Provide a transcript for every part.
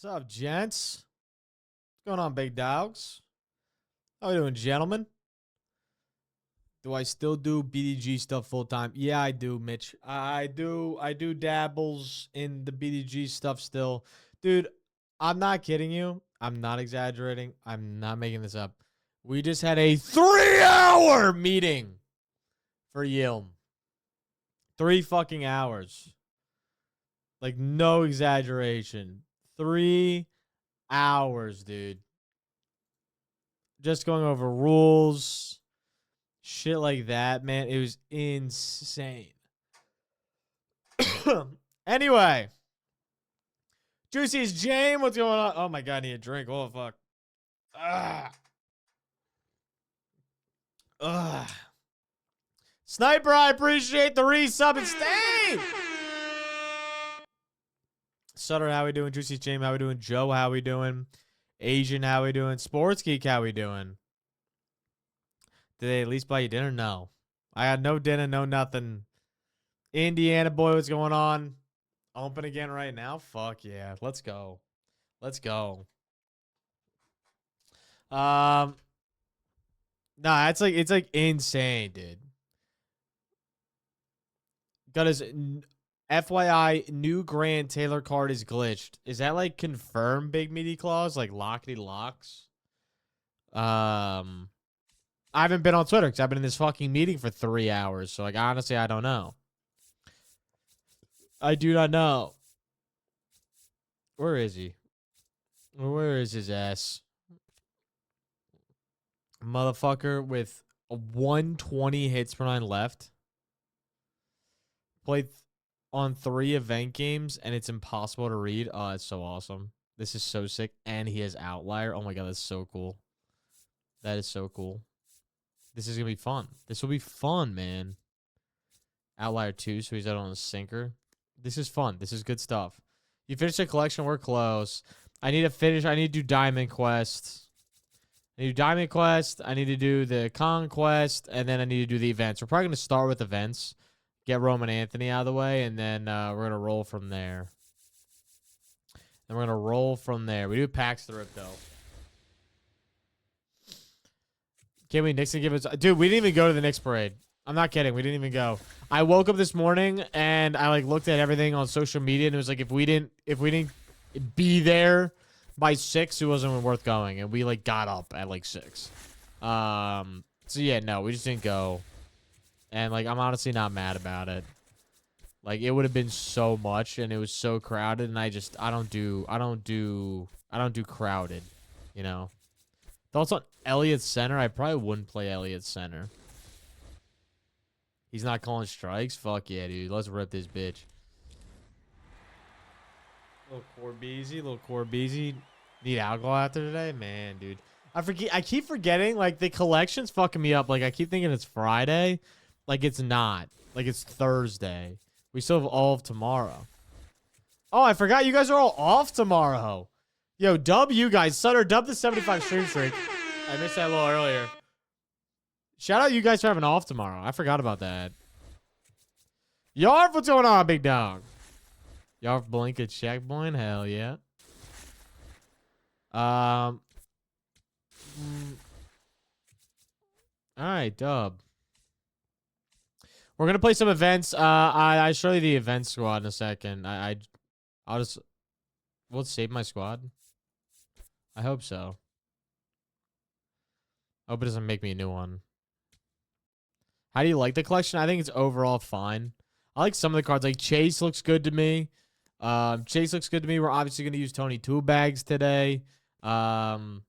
up, gents? What's going on, big dogs? How we doing, gentlemen? Do I still do BDG stuff full time? Yeah, I do, Mitch. I do. I do dabbles in the BDG stuff still. Dude, I'm not kidding you. I'm not exaggerating. I'm not making this up. We just had a 3-hour meeting for Yilm. 3 fucking hours. Like, no exaggeration. 3 hours, dude. Just going over rules, shit like that, man. It was insane. Anyway, Juicy's Jane, what's going on? Oh my god, I need a drink. Oh fuck. Ah. Ugh. Sniper, I appreciate the resub and stay. Sutter, how we doing? Juicy's Jane, how we doing? Joe, how we doing? Asian, how we doing? Sports Geek, how we doing? Did they at least buy you dinner? No. I had no dinner, no nothing. Indiana boy, what's going on? Open again right now? Fuck yeah. Let's go. Let's go. Nah, it's like insane, dude. Got his FYI new Grand Taylor card is glitched. Is that like confirmed big meaty clause? Like lockety locks? I haven't been on Twitter because I've been in this fucking meeting for 3 hours. So like honestly, I don't know. I do not know. Where is he? Where is his ass? Motherfucker with 120 hits per 9 left. Played on 3 event games, and it's impossible to read. Oh, it's so awesome. This is so sick. And he has Outlier. Oh my god, that's so cool. That is so cool. This is going to be fun. This will be fun, man. Outlier 2, so he's out on a sinker. This is fun. This is good stuff. You finished the collection. We're close. I need to finish. I need to do Diamond Quest. I need to do Diamond Quest. I need to do the Conquest. And then I need to do the events. We're probably going to start with events. Get Roman Anthony out of the way. And then we're going to roll from there. Then we're going to roll from there. We do packs through it, though. Can't we Nixon give us... Dude, we didn't even go to the Knicks parade. I'm not kidding. We didn't even go. I woke up this morning and I like looked at everything on social media and it was like if we didn't be there by 6, it wasn't even worth going. And we like got up at like 6. So yeah, no, we just didn't go. And like I'm honestly not mad about it. Like it would have been so much and it was so crowded and I don't do crowded, you know. Thoughts on Elliott Center? I probably wouldn't play Elliott Center. He's not calling strikes? Fuck yeah, dude. Let's rip this bitch. Little Corbeezy. Need alcohol after today? Man, dude. I keep forgetting, like, the collection's fucking me up. Like, I keep thinking it's Friday. Like, it's not. Like, it's Thursday. We still have all of tomorrow. Oh, I forgot you guys are all off tomorrow. Yo, dub you guys. Sutter, dub the 75 stream streak. I missed that a little earlier. Shout out you guys for having off tomorrow. I forgot about that. Yarv, what's going on, big dog? Yarv blink at checkpoint? Hell yeah. All right, dub. We're gonna play some events. I show you the event squad in a second. Will it save my squad? I hope so. I hope it doesn't make me a new one. How do you like the collection? I think it's overall fine. I like some of the cards. Like Chase looks good to me. Chase looks good to me. We're obviously going to use Tony Two Bags today. Sedone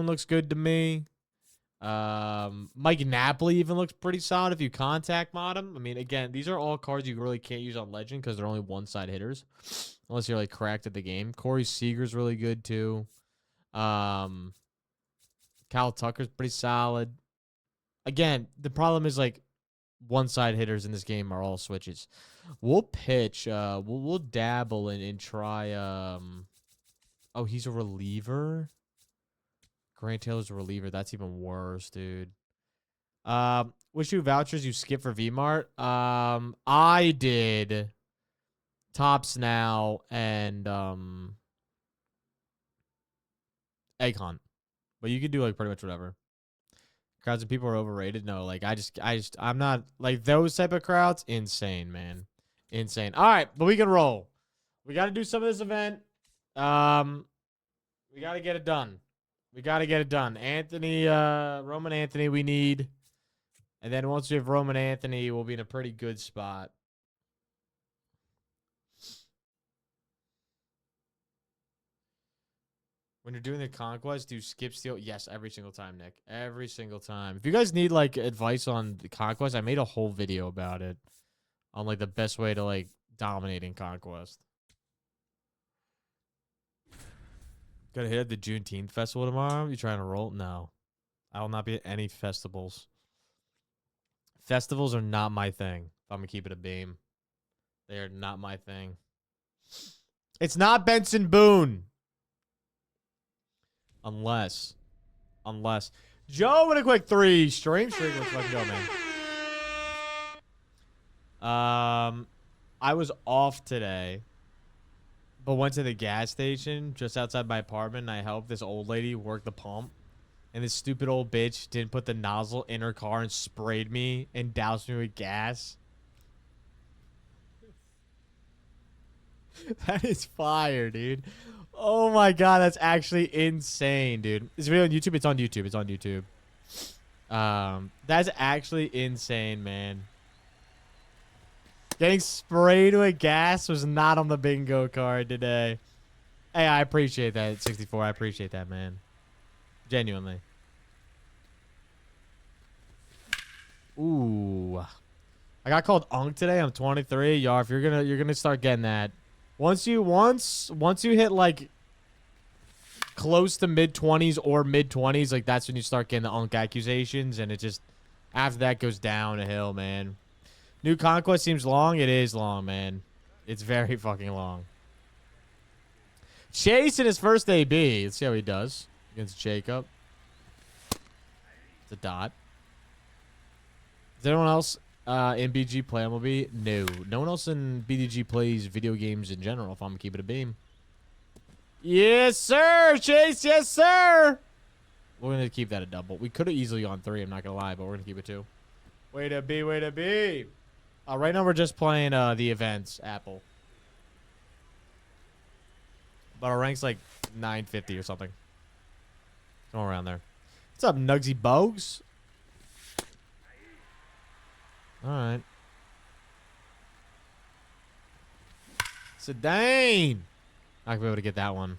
looks good to me. Mike Napoli even looks pretty solid if you contact mod him. I mean, again, these are all cards you really can't use on Legend because they're only one-side hitters. Unless you're like cracked at the game. Corey Seager's really good too. Kyle Tucker's pretty solid. Again, the problem is like one-side hitters in this game are all switches. We'll pitch. We'll dabble and try. Oh, he's a reliever. Grant Taylor's a reliever. That's even worse, dude. Which two vouchers you skip for VMart? I did. Tops Now and Egg hunt. But you can do like pretty much whatever. Crowds of people are overrated. No, like I'm not like those type of crowds. Insane, man. Insane. All right, but we can roll. We got to do some of this event. We got to get it done. We got to get it done. Anthony, Roman Anthony, we need. And then once we have Roman Anthony, we'll be in a pretty good spot. When you're doing the conquest, do skip steal? Yes, every single time, Nick. Every single time. If you guys need like advice on the conquest, I made a whole video about it. On like the best way to like dominate in conquest. Gonna hit at the Juneteenth festival tomorrow? You trying to roll? No. I will not be at any festivals. Festivals are not my thing. I'm gonna keep it a beam. They are not my thing. It's not Benson Boone. Unless. Joe with a quick 3. Stream streak. Let's fucking go, man. I was off today, but went to the gas station just outside my apartment, and I helped this old lady work the pump. And this stupid old bitch didn't put the nozzle in her car and sprayed me and doused me with gas. That is fire, dude. Oh my god, that's actually insane, dude. Is it video on YouTube? It's on YouTube. It's on YouTube. That's actually insane, man. Getting sprayed with gas was not on the bingo card today. Hey, I appreciate that, 64. I appreciate that, man. Genuinely. Ooh. I got called Unk today. I'm 23. Yarf, you're gonna start getting that. Once you hit like close to mid-20s or mid-20s, like that's when you start getting the Unk accusations, and it just after that goes down a hill, man. New Conquest seems long. It is long, man. It's very fucking long. Chase in his first AB. Let's see how he does against Jacob. It's a dot. Is anyone else in BG play MLB? No. No one else in BDG plays video games in general, if I'm going to keep it a beam. Yes, sir, Chase. Yes, sir. We're going to keep that a double. We could have easily gone 3, I'm not going to lie, but we're going to keep it 2. Way to be, way to be. Right now we're just playing the events, Apple. But our rank's like 950 or something. Somewhere around there. What's up, Nugsy Bogues? Alright. Sedane! Not gonna be able to get that one.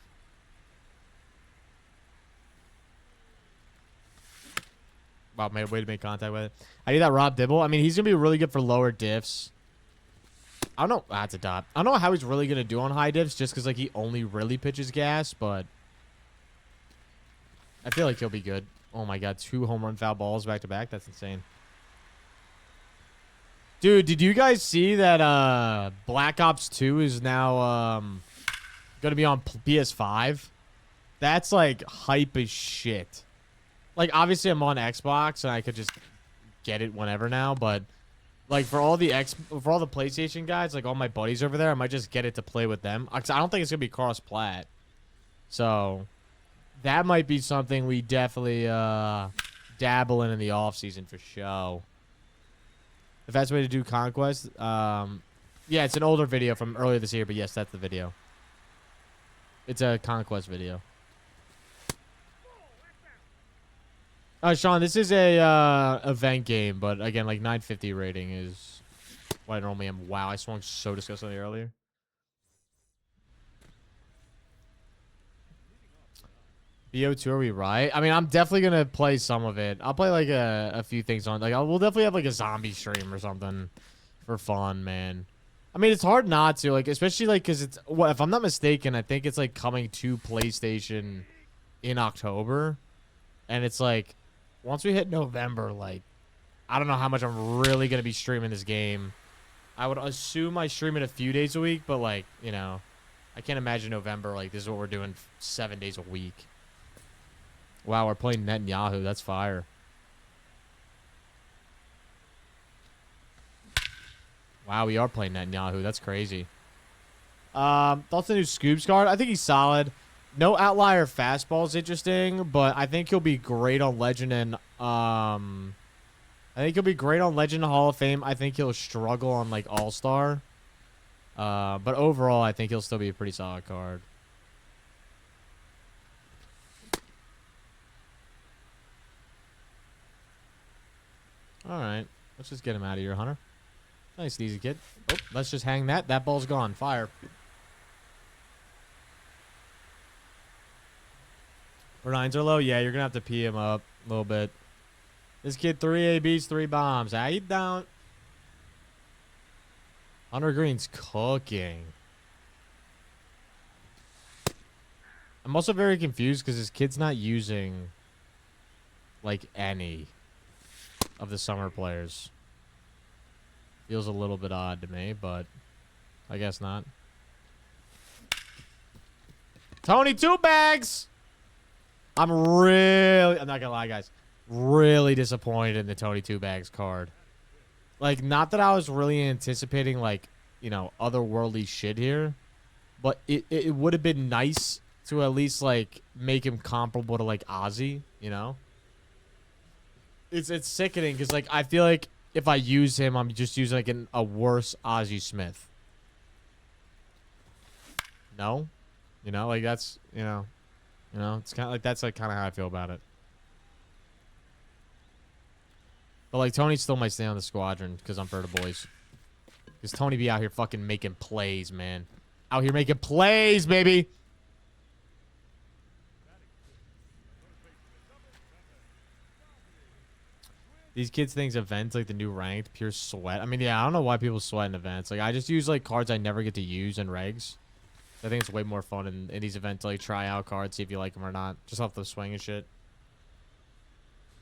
Wow, made a way to make contact with it. I need that Rob Dibble. I mean, he's gonna be really good for lower diffs. I don't know. That's a dot. I don't know how he's really gonna do on high diffs, just because like he only really pitches gas, but I feel like he'll be good. Oh my god, 2 home run foul balls back to back. That's insane. Dude, did you guys see that Black Ops 2 is now gonna be on PS5? That's like hype as shit. Like, obviously I'm on Xbox and I could just get it whenever now, but like for all the PlayStation guys, like all my buddies over there, I might just get it to play with them. 'Cause I don't think it's gonna be cross-plat. So that might be something we definitely dabble in the off season for show. The best way to do Conquest, yeah, it's an older video from earlier this year, but yes, that's the video. It's a Conquest video. Sean, this is a event game, but again, like 950 rating is what I normally am. Wow, I swung so disgustingly earlier. BO2, are we right? I mean, I'm definitely gonna play some of it. I'll play like a few things on. Like, we'll definitely have like a zombie stream or something for fun, man. I mean, it's hard not to, like, especially like because it's what if I'm not mistaken, I think it's like coming to PlayStation in October, and it's like once we hit November, like I don't know how much I'm really gonna be streaming this game. I would assume I stream it a few days a week, but like you know, I can't imagine November like this is what we're doing 7 days a week. Wow, we're playing Netanyahu. That's fire. Wow, we are playing Netanyahu. That's crazy. Thoughts on the new Scoops card? I think he's solid. No outlier fastball is interesting, but I think he'll be great on Legend and I think he'll be great on Legend and Hall of Fame. I think he'll struggle on like All-Star. But overall, I think he'll still be a pretty solid card. All right, let's just get him out of here, Hunter. Nice and easy, kid. Oh, let's just hang that. That ball's gone. Fire. Her nines are low. Yeah, you're gonna have to pee him up a little bit. This kid, 3 ABs, 3 bombs. How you down? Hunter Green's cooking. I'm also very confused because this kid's not using like any of the summer players. Feels a little bit odd to me, but I guess not. Tony, 2 bags. I'm not gonna lie, guys. Really disappointed in the Tony 2 bags card. Like, not that I was really anticipating, like, you know, otherworldly shit here, but it would have been nice to at least, like, make him comparable to, like, Ozzy, you know? It's sickening because, like, I feel like if I use him, I'm just using, like, a worse Ozzy Smith. No? You know, like, that's, you know, it's kind of like, that's, like, kind of how I feel about it. But, like, Tony still might stay on the squadron because I'm for the boys. Because Tony be out here fucking making plays, man. Out here making plays, baby. These kids think events like the new ranked, pure sweat. I mean, yeah, I don't know why people sweat in events. Like, I just use, like, cards I never get to use in regs. I think it's way more fun in these events to, like, try out cards, see if you like them or not. Just off the swing and shit.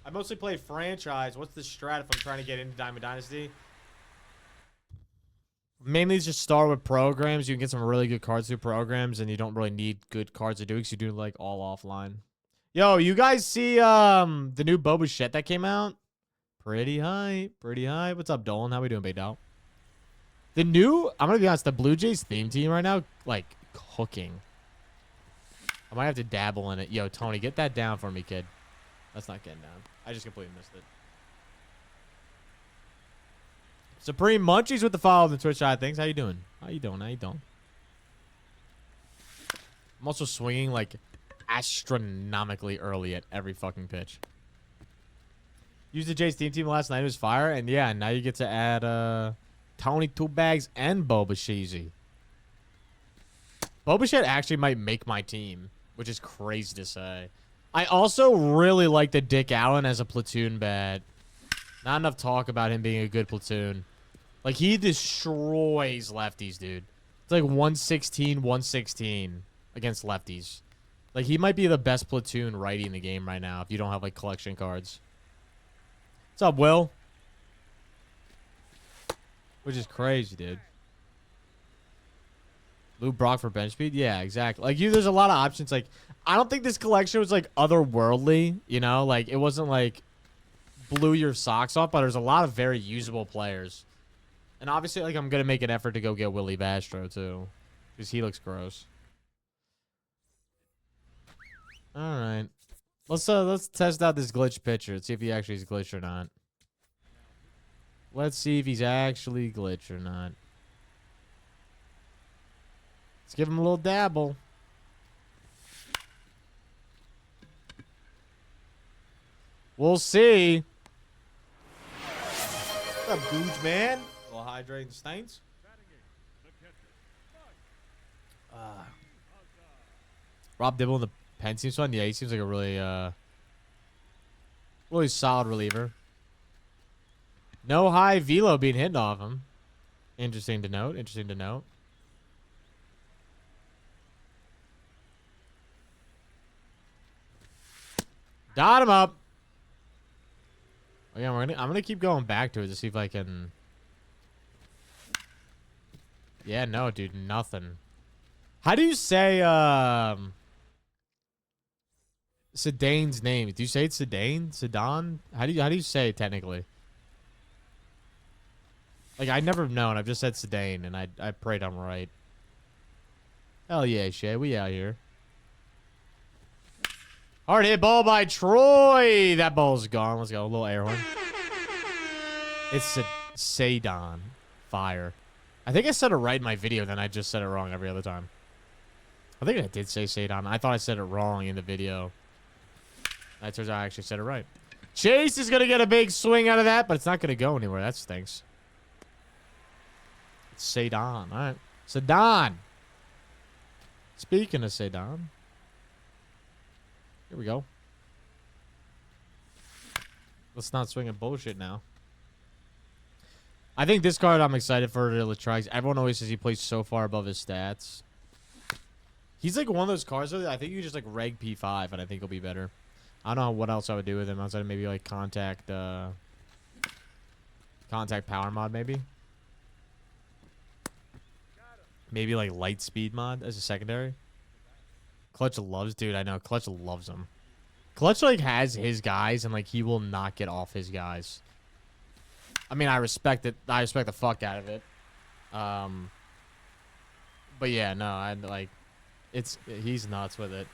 I mostly play franchise. What's the strat if I'm trying to get into Diamond Dynasty? Mainly just start with programs. You can get some really good cards through programs, and you don't really need good cards to do because you do, like, all offline. Yo, you guys see the new Boba Fett that came out? Pretty high. Pretty high. What's up, Dolan? How we doing, Big Doll? The new, I'm going to be honest, the Blue Jays theme team right now, like, cooking. I might have to dabble in it. Yo, Tony, get that down for me, kid. That's not getting down. I just completely missed it. Supreme Munchies with the follow on the Twitch side of things. How you doing? How you doing? How you doing? I'm also swinging, like, astronomically early at every fucking pitch. Used the Jays team last night. It was fire. And, yeah, now you get to add Tony 2 bags and Boba Sheezy. Boba Fett actually might make my team, which is crazy to say. I also really like the Dick Allen as a platoon bat. Not enough talk about him being a good platoon. Like, he destroys lefties, dude. It's like 116, 116 against lefties. Like, he might be the best platoon righty in the game right now if you don't have, like, collection cards. What's up, Will? Which is crazy, dude. Lou Brock for bench speed? Yeah, exactly. Like, there's a lot of options. Like, I don't think this collection was, like, otherworldly, you know? Like, it wasn't, like, blew your socks off, but there's a lot of very usable players. And obviously, like, I'm going to make an effort to go get Willie Bastro, too. Because he looks gross. All right. Let's test out this glitch pitcher. Let's see if he actually is glitched or not. Let's see if he's actually glitched or not. Let's give him a little dabble. We'll see. What's up, Googe man? A little hydrating stains. Rob Dibble in the pen seems fun. Yeah, he seems like a really, really solid reliever. No high velo being hit off him. Interesting to note. Interesting to note. Dot him up. Again, I'm gonna keep going back to it to see if I can. Yeah, no, dude, nothing. How do you say Sedane's name? Do you say it's Sedane? Sedan? How do you say it technically? Like, I never known. I've just said Sedane, and I prayed I'm right. Hell yeah, Shay. We out here. Hard hit ball by Troy. That ball's gone. Let's go. A little air horn. It's a Sadon. Fire. I think I said it right in my video, then I just said it wrong every other time. I think I did say Sadon. I thought I said it wrong in the video. That turns out I actually said it right. Chase is going to get a big swing out of that, but it's not going to go anywhere. That stinks. It's Sadon. All right. Sadon. Speaking of Sadon. Here we go. Let's not swing at bullshit now. I think this card I'm excited for to try. Everyone always says he plays so far above his stats. He's like one of those cards that I think you just like reg P5 and I think he'll be better. I don't know what else I would do with him outside of maybe like contact power mod maybe. Maybe like light speed mod as a secondary. Clutch loves, dude, I know. Clutch loves him. Clutch like has his guys and like he will not get off his guys. I mean, I respect it. I respect the fuck out of it. But yeah, no, I like he's nuts with it.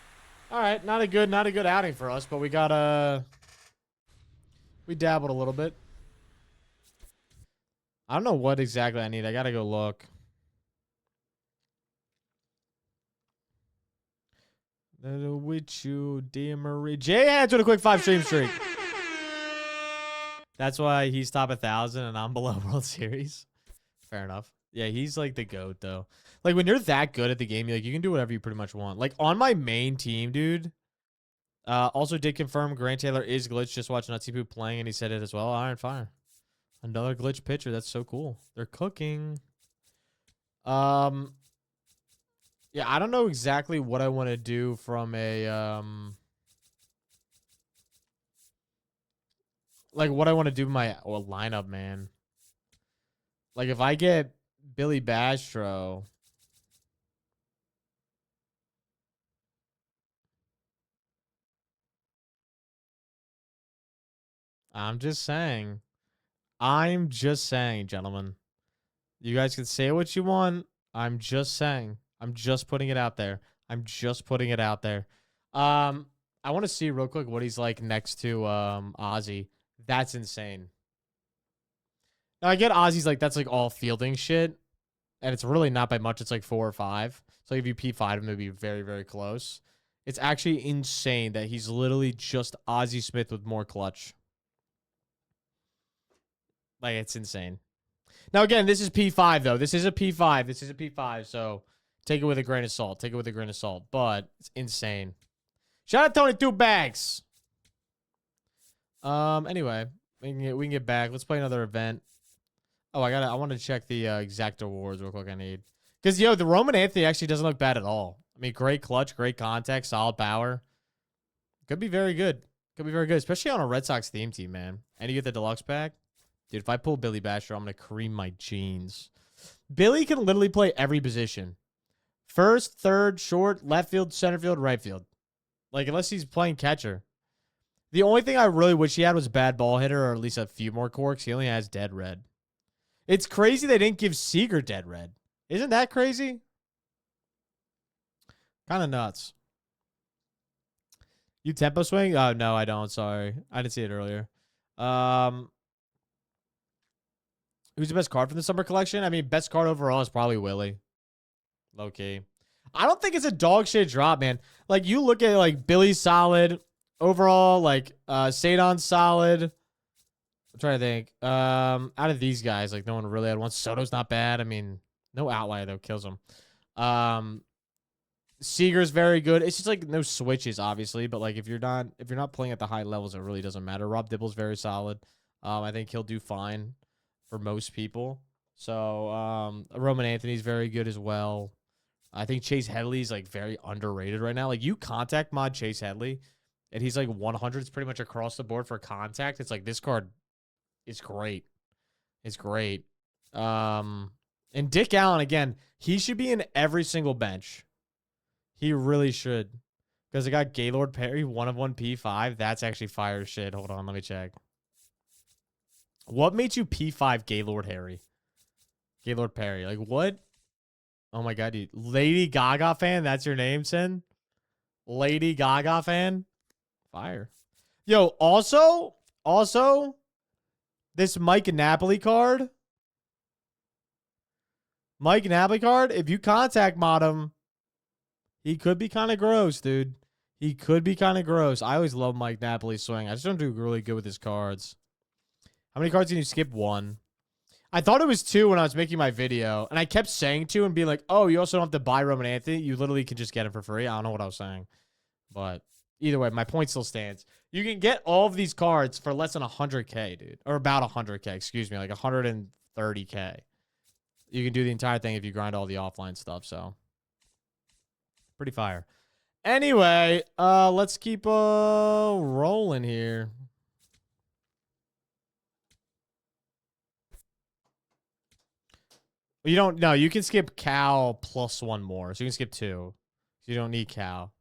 All right, not a good outing for us, but we got we dabbled a little bit. I don't know what exactly I need. I got to go look. With you, dear Marie. Jay had to a quick 5 stream streak. That's why he's top 1,000 and I'm below World Series. Fair enough. Yeah, he's like the GOAT though. Like when you're that good at the game, you can do whatever you pretty much want. Like on my main team, dude. Also did confirm Grant Taylor is glitched. Just watching Natsipu playing and he said it as well. Iron Fire. Another glitch pitcher. That's so cool. They're cooking. Yeah, I don't know exactly what I want to do from a like what I want to do my lineup, man. Like if I get Billy Bastro, I'm just saying, gentlemen. You guys can say what you want. I'm just saying. I'm just putting it out there. I want to see real quick what he's like next to Ozzy. That's insane. Now I get Ozzy's like that's like all fielding shit, and it's really not by much. It's like 4 or 5. So if you P5 him, it'd be very, very close. It's actually insane that he's literally just Ozzy Smith with more clutch. Like it's insane. Now again, this is P5 though. This is a P5. So take it with a grain of salt. But it's insane. Shout out Tony 2 Bags. Anyway, we can get back. Let's play another event. Oh, I want to check the exact awards real quick. I need because the Roman Anthony actually doesn't look bad at all. I mean, great clutch, great contact, solid power. Could be very good. Especially on a Red Sox theme team, man. And you get the deluxe pack. Dude, if I pull Billy Basher, I'm going to cream my jeans. Billy can literally play every position. First, third, short, left field, center field, right field. Like, unless he's playing catcher. The only thing I really wish he had was bad ball hitter or at least a few more quirks. He only has dead red. It's crazy they didn't give Seager dead red. Isn't that crazy? Kind of nuts. You tempo swing? Oh, no, I don't. Sorry. I didn't see it earlier. Who's the best card from the summer collection? I mean, best card overall is probably Willie. Low key. I don't think it's a dog shit drop, man. Like, you look at, like, Billy's solid. Overall, like, Sadon's solid. I'm trying to think. Out of these guys, like, no one really had one. Soto's not bad. I mean, no outlier, though. Kills him. Seager's very good. It's just, like, no switches, obviously. But, like, if you're not playing at the high levels, it really doesn't matter. Rob Dibble's very solid. I think he'll do fine for most people. So, Roman Anthony's very good as well. I think Chase Headley's, like, very underrated right now. Like, you contact mod Chase Headley, and he's, like, 100s pretty much across the board for contact. It's like, this card is great. It's great. And Dick Allen, again, he should be in every single bench. He really should. Because I got Gaylord Perry, 1 of 1 P5. That's actually fire shit. Hold on, let me check. What made you P5 Gaylord Harry? Gaylord Perry. Like, what? Oh, my God, dude. Lady Gaga fan? That's your name, Sin? Lady Gaga fan? Fire. Yo, also, this Mike Napoli card. Mike Napoli card, if you contact mod him, he could be kind of gross, dude. He could be kind of gross. I always love Mike Napoli's swing. I just don't do really good with his cards. How many cards can you skip? 1. I thought it was 2 when I was making my video, and I kept saying 2 and being like, oh, you also don't have to buy Roman Anthony. You literally can just get him for free. I don't know what I was saying. But either way, my point still stands. You can get all of these cards for less than 100K, dude. Or about 100K, excuse me, like 130K. You can do the entire thing if you grind all the offline stuff, so. Pretty fire. Anyway, let's keep rolling here. You don't, no, you can skip Cal plus 1 more. So you can skip 2. So you don't need Cal.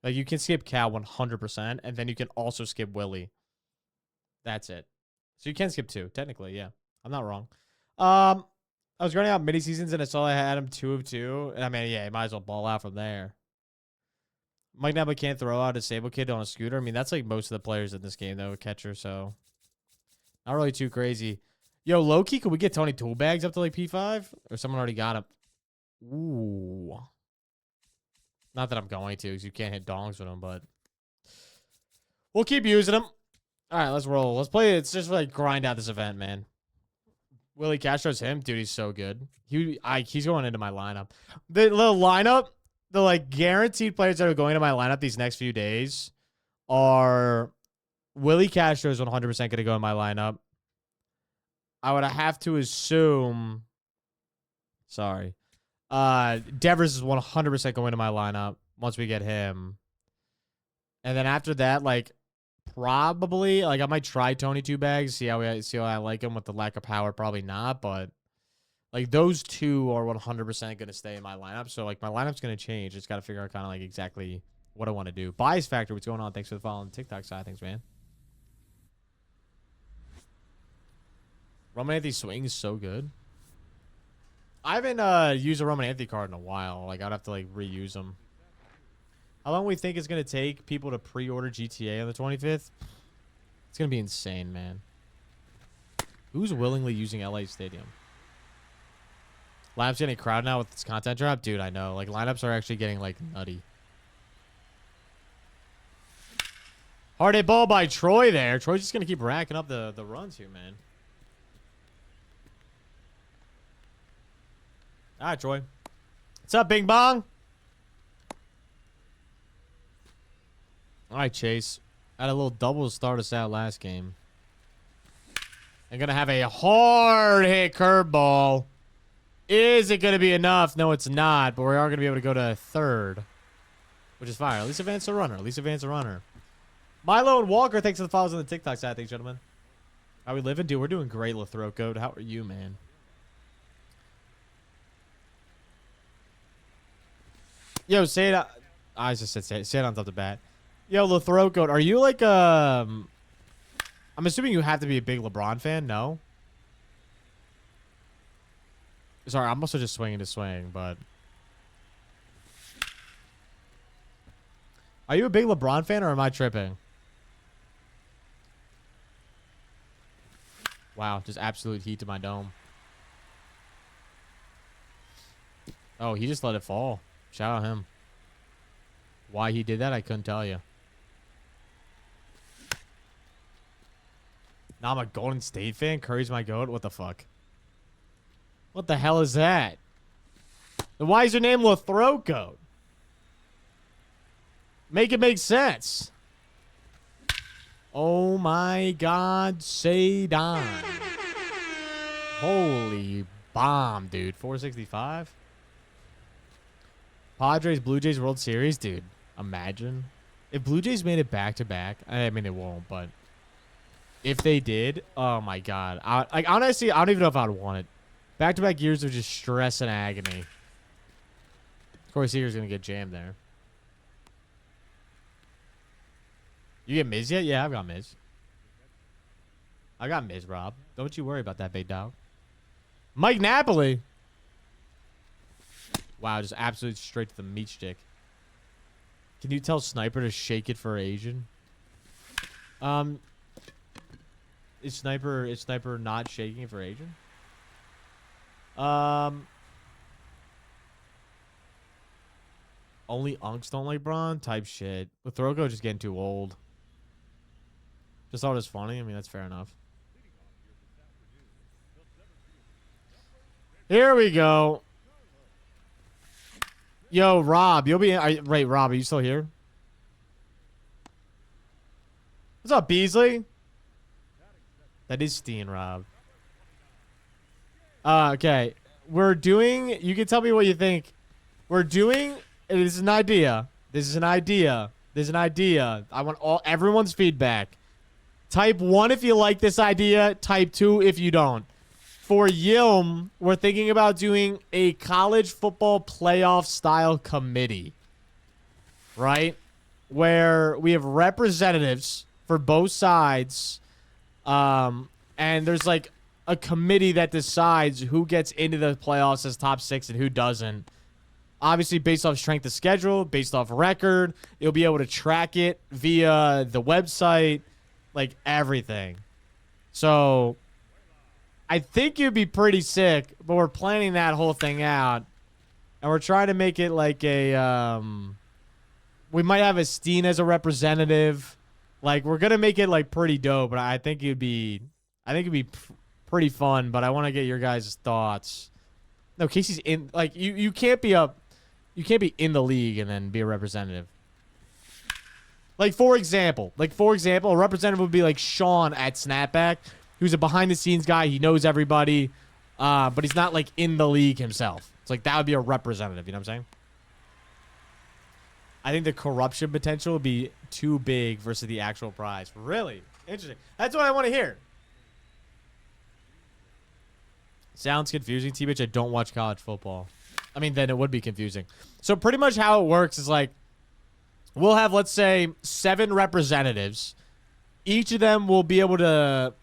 Like, you can skip Cal 100%, and then you can also skip Willie. That's it. So you can skip 2, technically, yeah. I'm not wrong. I was grinding out mini seasons, and I saw I had him 2 of 2. And I mean, yeah, you might as well ball out from there. Mike Napoli can't throw out a Sable Kid on a scooter. I mean, that's like most of the players in this game, though, catcher, so. Not really too crazy. Yo, low-key, could we get Tony Toolbags up to, like, P5? Or someone already got him? Ooh. Not that I'm going to, because you can't hit dongs with him, but... We'll keep using them. All right, let's roll. Let's play it. It's just, like, grind out this event, man. Willie Castro's him. Dude, he's so good. He's going into my lineup. The little lineup, the, like, guaranteed players that are going into my lineup these next few days are... Willie Castro's 100% going to go in my lineup. I would have to assume... Sorry. Devers is 100% going to my lineup once we get him. And then after that, like, probably, like, I might try Tony Two Bags, see how I like him with the lack of power. Probably not, but, like, those two are 100% going to stay in my lineup. So, like, my lineup's going to change. Just got to figure out kind of, like, exactly what I want to do. Bias Factor, what's going on? Thanks for the follow on the TikTok side. Thanks, man. Roman Anthony swing is so good. I haven't used a Roman Anthony card in a while. Like, I'd have to, like, reuse them. How long we think it's going to take people to pre-order GTA on the 25th? It's going to be insane, man. Who's willingly using LA Stadium? Lineups getting crowded now with this content drop? Dude, I know. Like, lineups are actually getting, like, nutty. Hard hit ball by Troy there. Troy's just going to keep racking up the runs here, man. All right, Troy. What's up, Bing Bong? All right, Chase. Had a little double to start us out last game. They're going to have a hard hit curveball. Is it going to be enough? No, it's not. But we are going to be able to go to third, which is fire. At least advance a runner. At least advance a runner. Milo and Walker, thanks for the follows on the TikTok side. Thanks, gentlemen. How we living? Dude, we're doing great, Lathrop Code. How are you, man? Yo, say it. I just said say it on top of the bat. Yo, Lathrop Code, are you like I'm assuming you have to be a big LeBron fan. No. Sorry, I'm also just swinging to swing, but. Are you a big LeBron fan or am I tripping? Wow, just absolute heat to my dome. Oh, he just let it fall. Shout out him. Why he did that, I couldn't tell you. Now I'm a Golden State fan. Curry's my goat. What the fuck? What the hell is that? Then why is your name Lathrop Code? Make it make sense. Oh my God, Sadon. Holy bomb, dude. 465. Padres, Blue Jays World Series, dude. Imagine if Blue Jays made it back to back. I mean, it won't, but if they did, oh my God. Like honestly, I don't even know if I'd want it. Back to back years of just stress and agony. Corey Seager's gonna get jammed there. You get Miz yet? Yeah, I've got Miz. I got Miz, Rob. Don't you worry about that, big dog. Mike Napoli. Wow, just absolutely straight to the meat stick. Can you tell Sniper to shake it for Asian? Is Sniper not shaking it for Asian? Only unks don't like Braun type shit. With Throko just getting too old. Just thought it was funny. I mean, that's fair enough. Here we go. Yo, Rob, you'll be in, right, Rob, are you still here? What's up, Beasley? That is Steen, Rob. Okay. We're doing, you can tell me what you think. We're doing, this is an idea. This is an idea. This is an idea. I want everyone's feedback. Type 1 if you like this idea. Type 2 if you don't. For Yilm, we're thinking about doing a college football playoff style committee. Right? Where we have representatives for both sides. And there's like a committee that decides who gets into the playoffs as top 6 and who doesn't. Obviously, based off strength of schedule, based off record. You'll be able to track it via the website. Like, everything. So, I think you'd be pretty sick, but we're planning that whole thing out. And we're trying to make it like a, we might have a Steen as a representative. Like, we're going to make it, like, pretty dope, but I think it'd be pretty fun, but I want to get your guys' thoughts. No, Casey's in, like, you can't be in the league and then be a representative. Like, for example, a representative would be like Sean at Snapback, who's a behind-the-scenes guy. He knows everybody, but he's not, like, in the league himself. It's like, that would be a representative, you know what I'm saying? I think the corruption potential would be too big versus the actual prize. Really? Interesting. That's what I want to hear. Sounds confusing, T-Bitch. I don't watch college football. I mean, then it would be confusing. So pretty much how it works is like, we'll have, let's say, 7 representatives. Each of them will be able to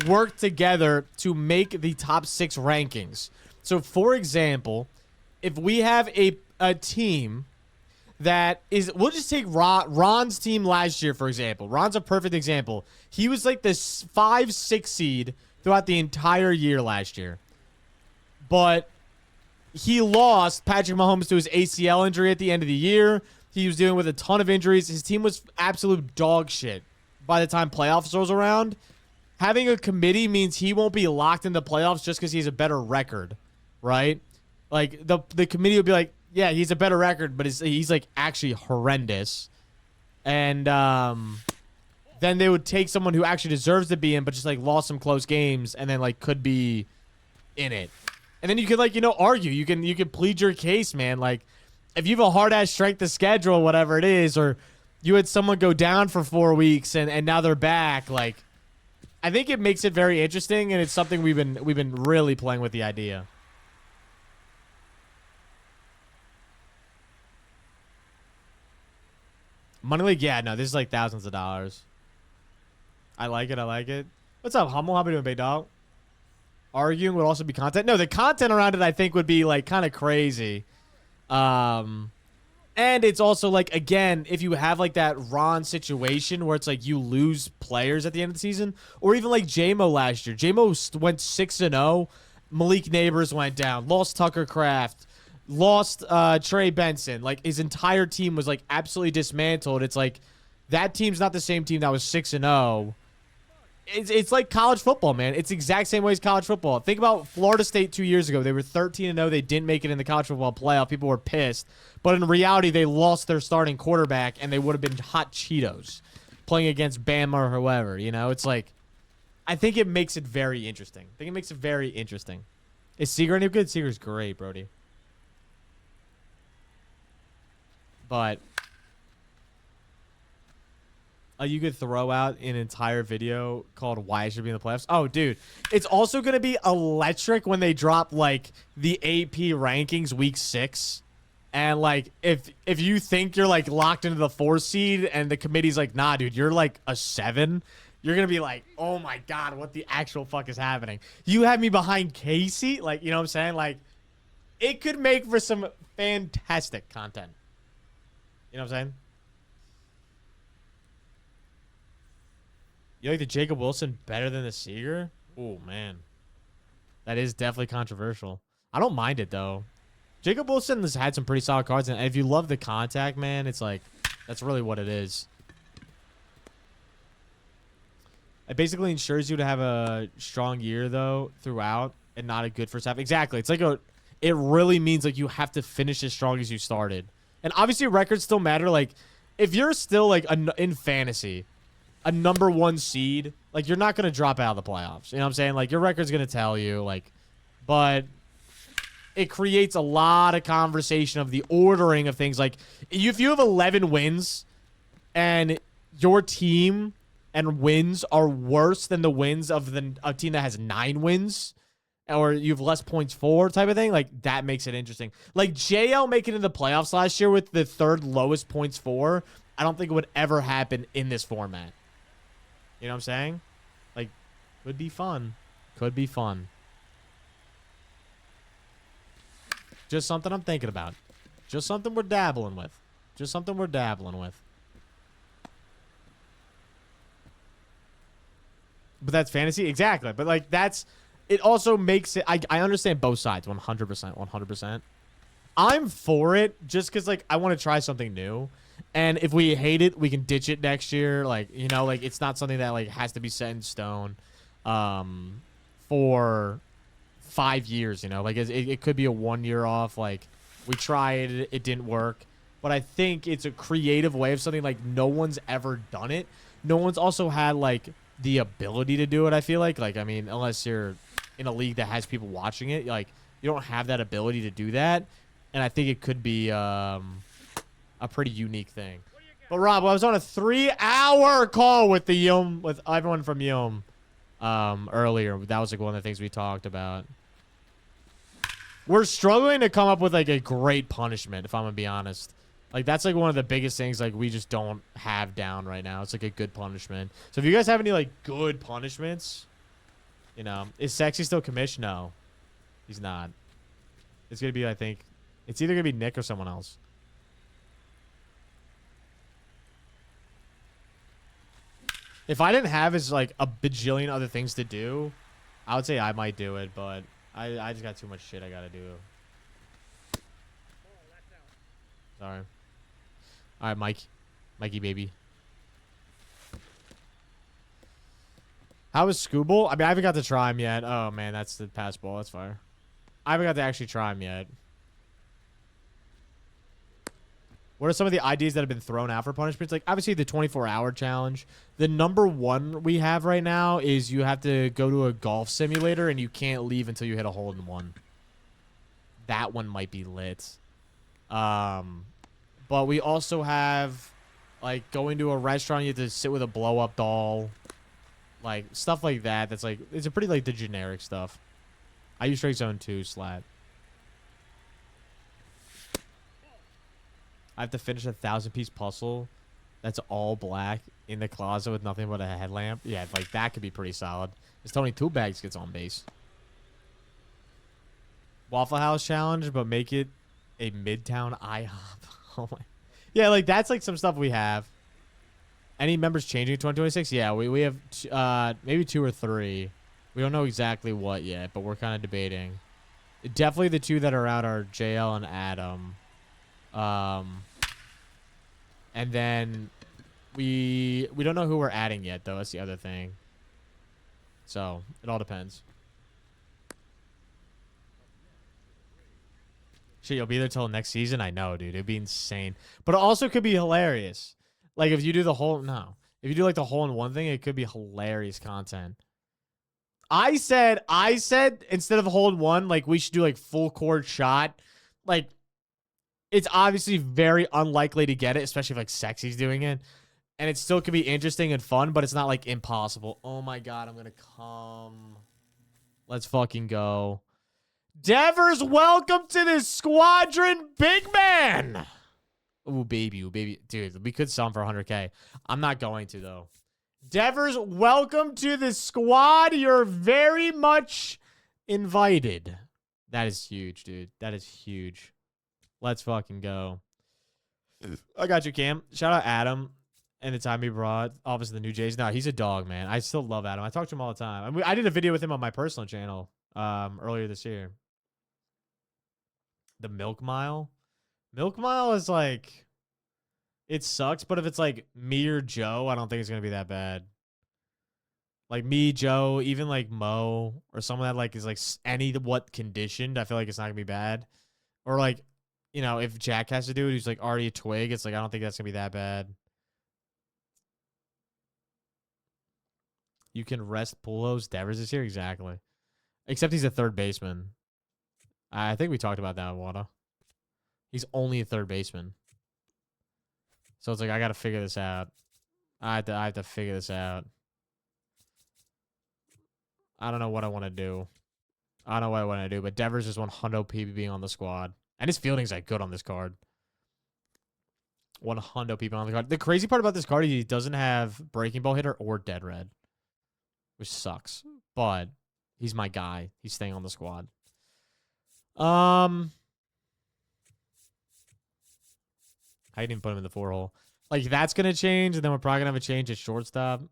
work together to make the top 6 rankings. So, for example, if we have a team that is, we'll just take Ron's team last year, for example. Ron's a perfect example. He was like this 5-6 seed throughout the entire year last year. But he lost Patrick Mahomes to his ACL injury at the end of the year. He was dealing with a ton of injuries. His team was absolute dog shit by the time playoffs rolls around. Having a committee means he won't be locked in the playoffs just because he has a better record, right? Like, the committee will be like, yeah, he's a better record, but he's like, actually horrendous. And then they would take someone who actually deserves to be in, but just, like, lost some close games and then, like, could be in it. And then you could, like, you know, argue. You can plead your case, man. Like, if you have a hard-ass strength of schedule, whatever it is, or you had someone go down for 4 weeks and now they're back, like, I think it makes it very interesting, and it's something we've been really playing with the idea. Money League, yeah, no, this is like thousands of dollars. I like it, I like it. What's up, Hummel? How we doing, big dog? Arguing would also be content. No, the content around it, I think, would be, like, kind of crazy. And it's also, like, again, if you have, like, that Ron situation where it's, like, you lose players at the end of the season, or even, like, J-Mo last year. J-Mo went 6-0. Malik Neighbors went down. Lost Tucker Craft. Lost Trey Benson. Like, his entire team was, like, absolutely dismantled. It's, like, that team's not the same team that was 6-0. It's like college football, man. It's the exact same way as college football. Think about Florida State 2 years ago. They were 13-0. They didn't make it in the college football playoff. People were pissed. But in reality, they lost their starting quarterback, and they would have been hot Cheetos playing against Bama or whoever. You know, it's like, I think it makes it very interesting. I think it makes it very interesting. Is Seager any good? Seager's great, Brody. But you could throw out an entire video called Why I Should Be in the Playoffs. Oh, dude. It's also going to be electric when they drop, like, the AP rankings week 6. And, like, if you think you're, like, locked into the 4 seed and the committee's like, nah, dude, you're, like, a 7, you're going to be like, oh, my God, what the actual fuck is happening? You have me behind Casey? Like, you know what I'm saying? Like, it could make for some fantastic content. You know what I'm saying? You like the Jacob Wilson better than the Seager? Oh, man. That is definitely controversial. I don't mind it, though. Jacob Wilson has had some pretty solid cards, and if you love the contact, man, it's like, that's really what it is. It basically ensures you to have a strong year, though, throughout, and not a good first half. Exactly. It's like it really means, like, you have to finish as strong as you started. And obviously, records still matter. Like, if you're still, like, in fantasy, a #1 seed, like, you're not going to drop out of the playoffs. You know what I'm saying? Like, your record's going to tell you, like, but it creates a lot of conversation of the ordering of things. Like, if you have 11 wins and your team and wins are worse than the wins of a team that has 9 wins, or you have less points for type of thing, like, that makes it interesting. Like, JL making it in the playoffs last year with the 3rd lowest points for, I don't think it would ever happen in this format. You know what I'm saying? Like, could be fun. Could be fun. Just something I'm thinking about. Just something we're dabbling with. Just something we're dabbling with. But that's fantasy? Exactly. But, like, that's... It also makes it... I understand both sides. 100%. 100%. I'm for it just because, like, I want to try something new. And if we hate it, we can ditch it next year. Like, you know, like, it's not something that, like, has to be set in stone for 5 years, you know? Like, it could be a 1 year off. Like, we tried it. It didn't work. But I think it's a creative way of something, like, no one's ever done it. No one's also had, like, the ability to do it, I feel like. Like, I mean, unless you're in a league that has people watching it, like, you don't have that ability to do that. And I think it could be a pretty unique thing. But Rob, I was on a 3-hour call with with everyone from Yom earlier. That was like one of the things we talked about. We're struggling to come up with like a great punishment, if I'm gonna be honest. Like, that's like one of the biggest things like we just don't have down right now. It's like a good punishment. So if you guys have any like good punishments, you know, is Sexy still commish? No, he's not. It's gonna be, I think, it's either gonna be Nick or someone else. If I didn't have his like a bajillion other things to do, I would say I might do it, but I just got too much shit I gotta do. Sorry. All right, Mikey baby. How is Scooble? I mean, I haven't got to try him yet. Oh man, that's the pass ball. That's fire. I haven't got to actually try him yet. What are some of the ideas that have been thrown out for punishments? Like, obviously, the 24-hour challenge. The #1 we have right now is you have to go to a golf simulator and you can't leave until you hit a hole-in-one. That one might be lit. But we also have, like, going to a restaurant, you have to sit with a blow-up doll. Like, stuff like that. That's, like, it's a pretty, like, the generic stuff. I use Strike Zone 2, Slat. I have to finish a 1,000-piece puzzle that's all black in the closet with nothing but a headlamp. Yeah, like, that could be pretty solid. It's Tony Two Bags gets on base. Waffle House challenge, but make it a Midtown IHOP. Oh my. Yeah, like, that's, like, some stuff we have. Any members changing in 2026? Yeah, we have maybe 2 or 3. We don't know exactly what yet, but we're kind of debating. Definitely the 2 that are out are JL and Adam. And then we don't know who we're adding yet, though. That's the other thing. So it all depends. Shit, you'll be there till next season? I know, dude. It'd be insane. But it also could be hilarious. Like, if you do the whole... No. If you do, like, the hole-in-one thing, it could be hilarious content. I said, instead of hole-in-one, like, we should do, like, full court shot. Like, it's obviously very unlikely to get it, especially if, like, Sexy's doing it. And it still could be interesting and fun, but it's not, like, impossible. Oh, my God. I'm going to come. Let's fucking go. Devers, welcome to the squadron, big man. Ooh, baby. Ooh, baby. Dude, we could sell him for 100K. I'm not going to, though. Devers, welcome to the squad. You're very much invited. That is huge, dude. That is huge. Let's fucking go. I got you, Cam. Shout out Adam and the time he brought obviously the new Jays. No, he's a dog, man. I still love Adam. I talk to him all the time. I mean, I did a video with him on my personal channel earlier this year. The Milk Mile. Milk Mile is like, it sucks, but if it's like me or Joe, I don't think it's gonna be that bad. Like me, Joe, even like Mo or someone that like is like any what conditioned, I feel like it's not gonna be bad. Or like, you know, if Jack has to do it, who's like already a twig, it's like I don't think that's gonna be that bad. You can rest Pulos. Devers is here exactly, except he's a third baseman. I think we talked about that, Wada. He's only a third baseman, so it's like I got to figure this out. I have to figure this out. I don't know what I want to do. I don't know what I want to do, but Devers is 100 PB being on the squad. And his fielding's like good on this card. 100 people on the card. The crazy part about this card is he doesn't have breaking ball hitter or dead red, which sucks. But he's my guy. He's staying on the squad. I didn't put him in the 4-hole. Like, that's going to change, and then we're probably going to have a change at shortstop.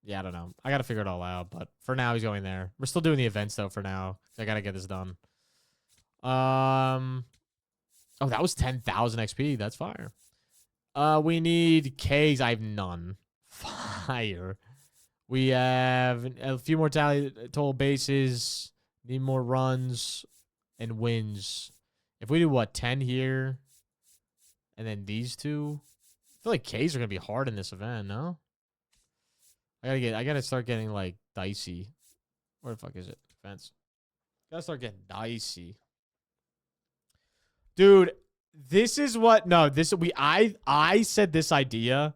Yeah, I don't know. I got to figure it all out, but for now, he's going there. We're still doing the events, though, for now. I got to get this done. Oh, that was 10,000 XP. That's fire. We need Ks. I have none. Fire. We have a few more total bases. Need more runs and wins. If we do, what, 10 here? And then these two? I feel like Ks are going to be hard in this event, no? I gotta start getting, like, dicey. Where the fuck is it? Fence. Gotta start getting dicey. Dude, this is what I said this idea,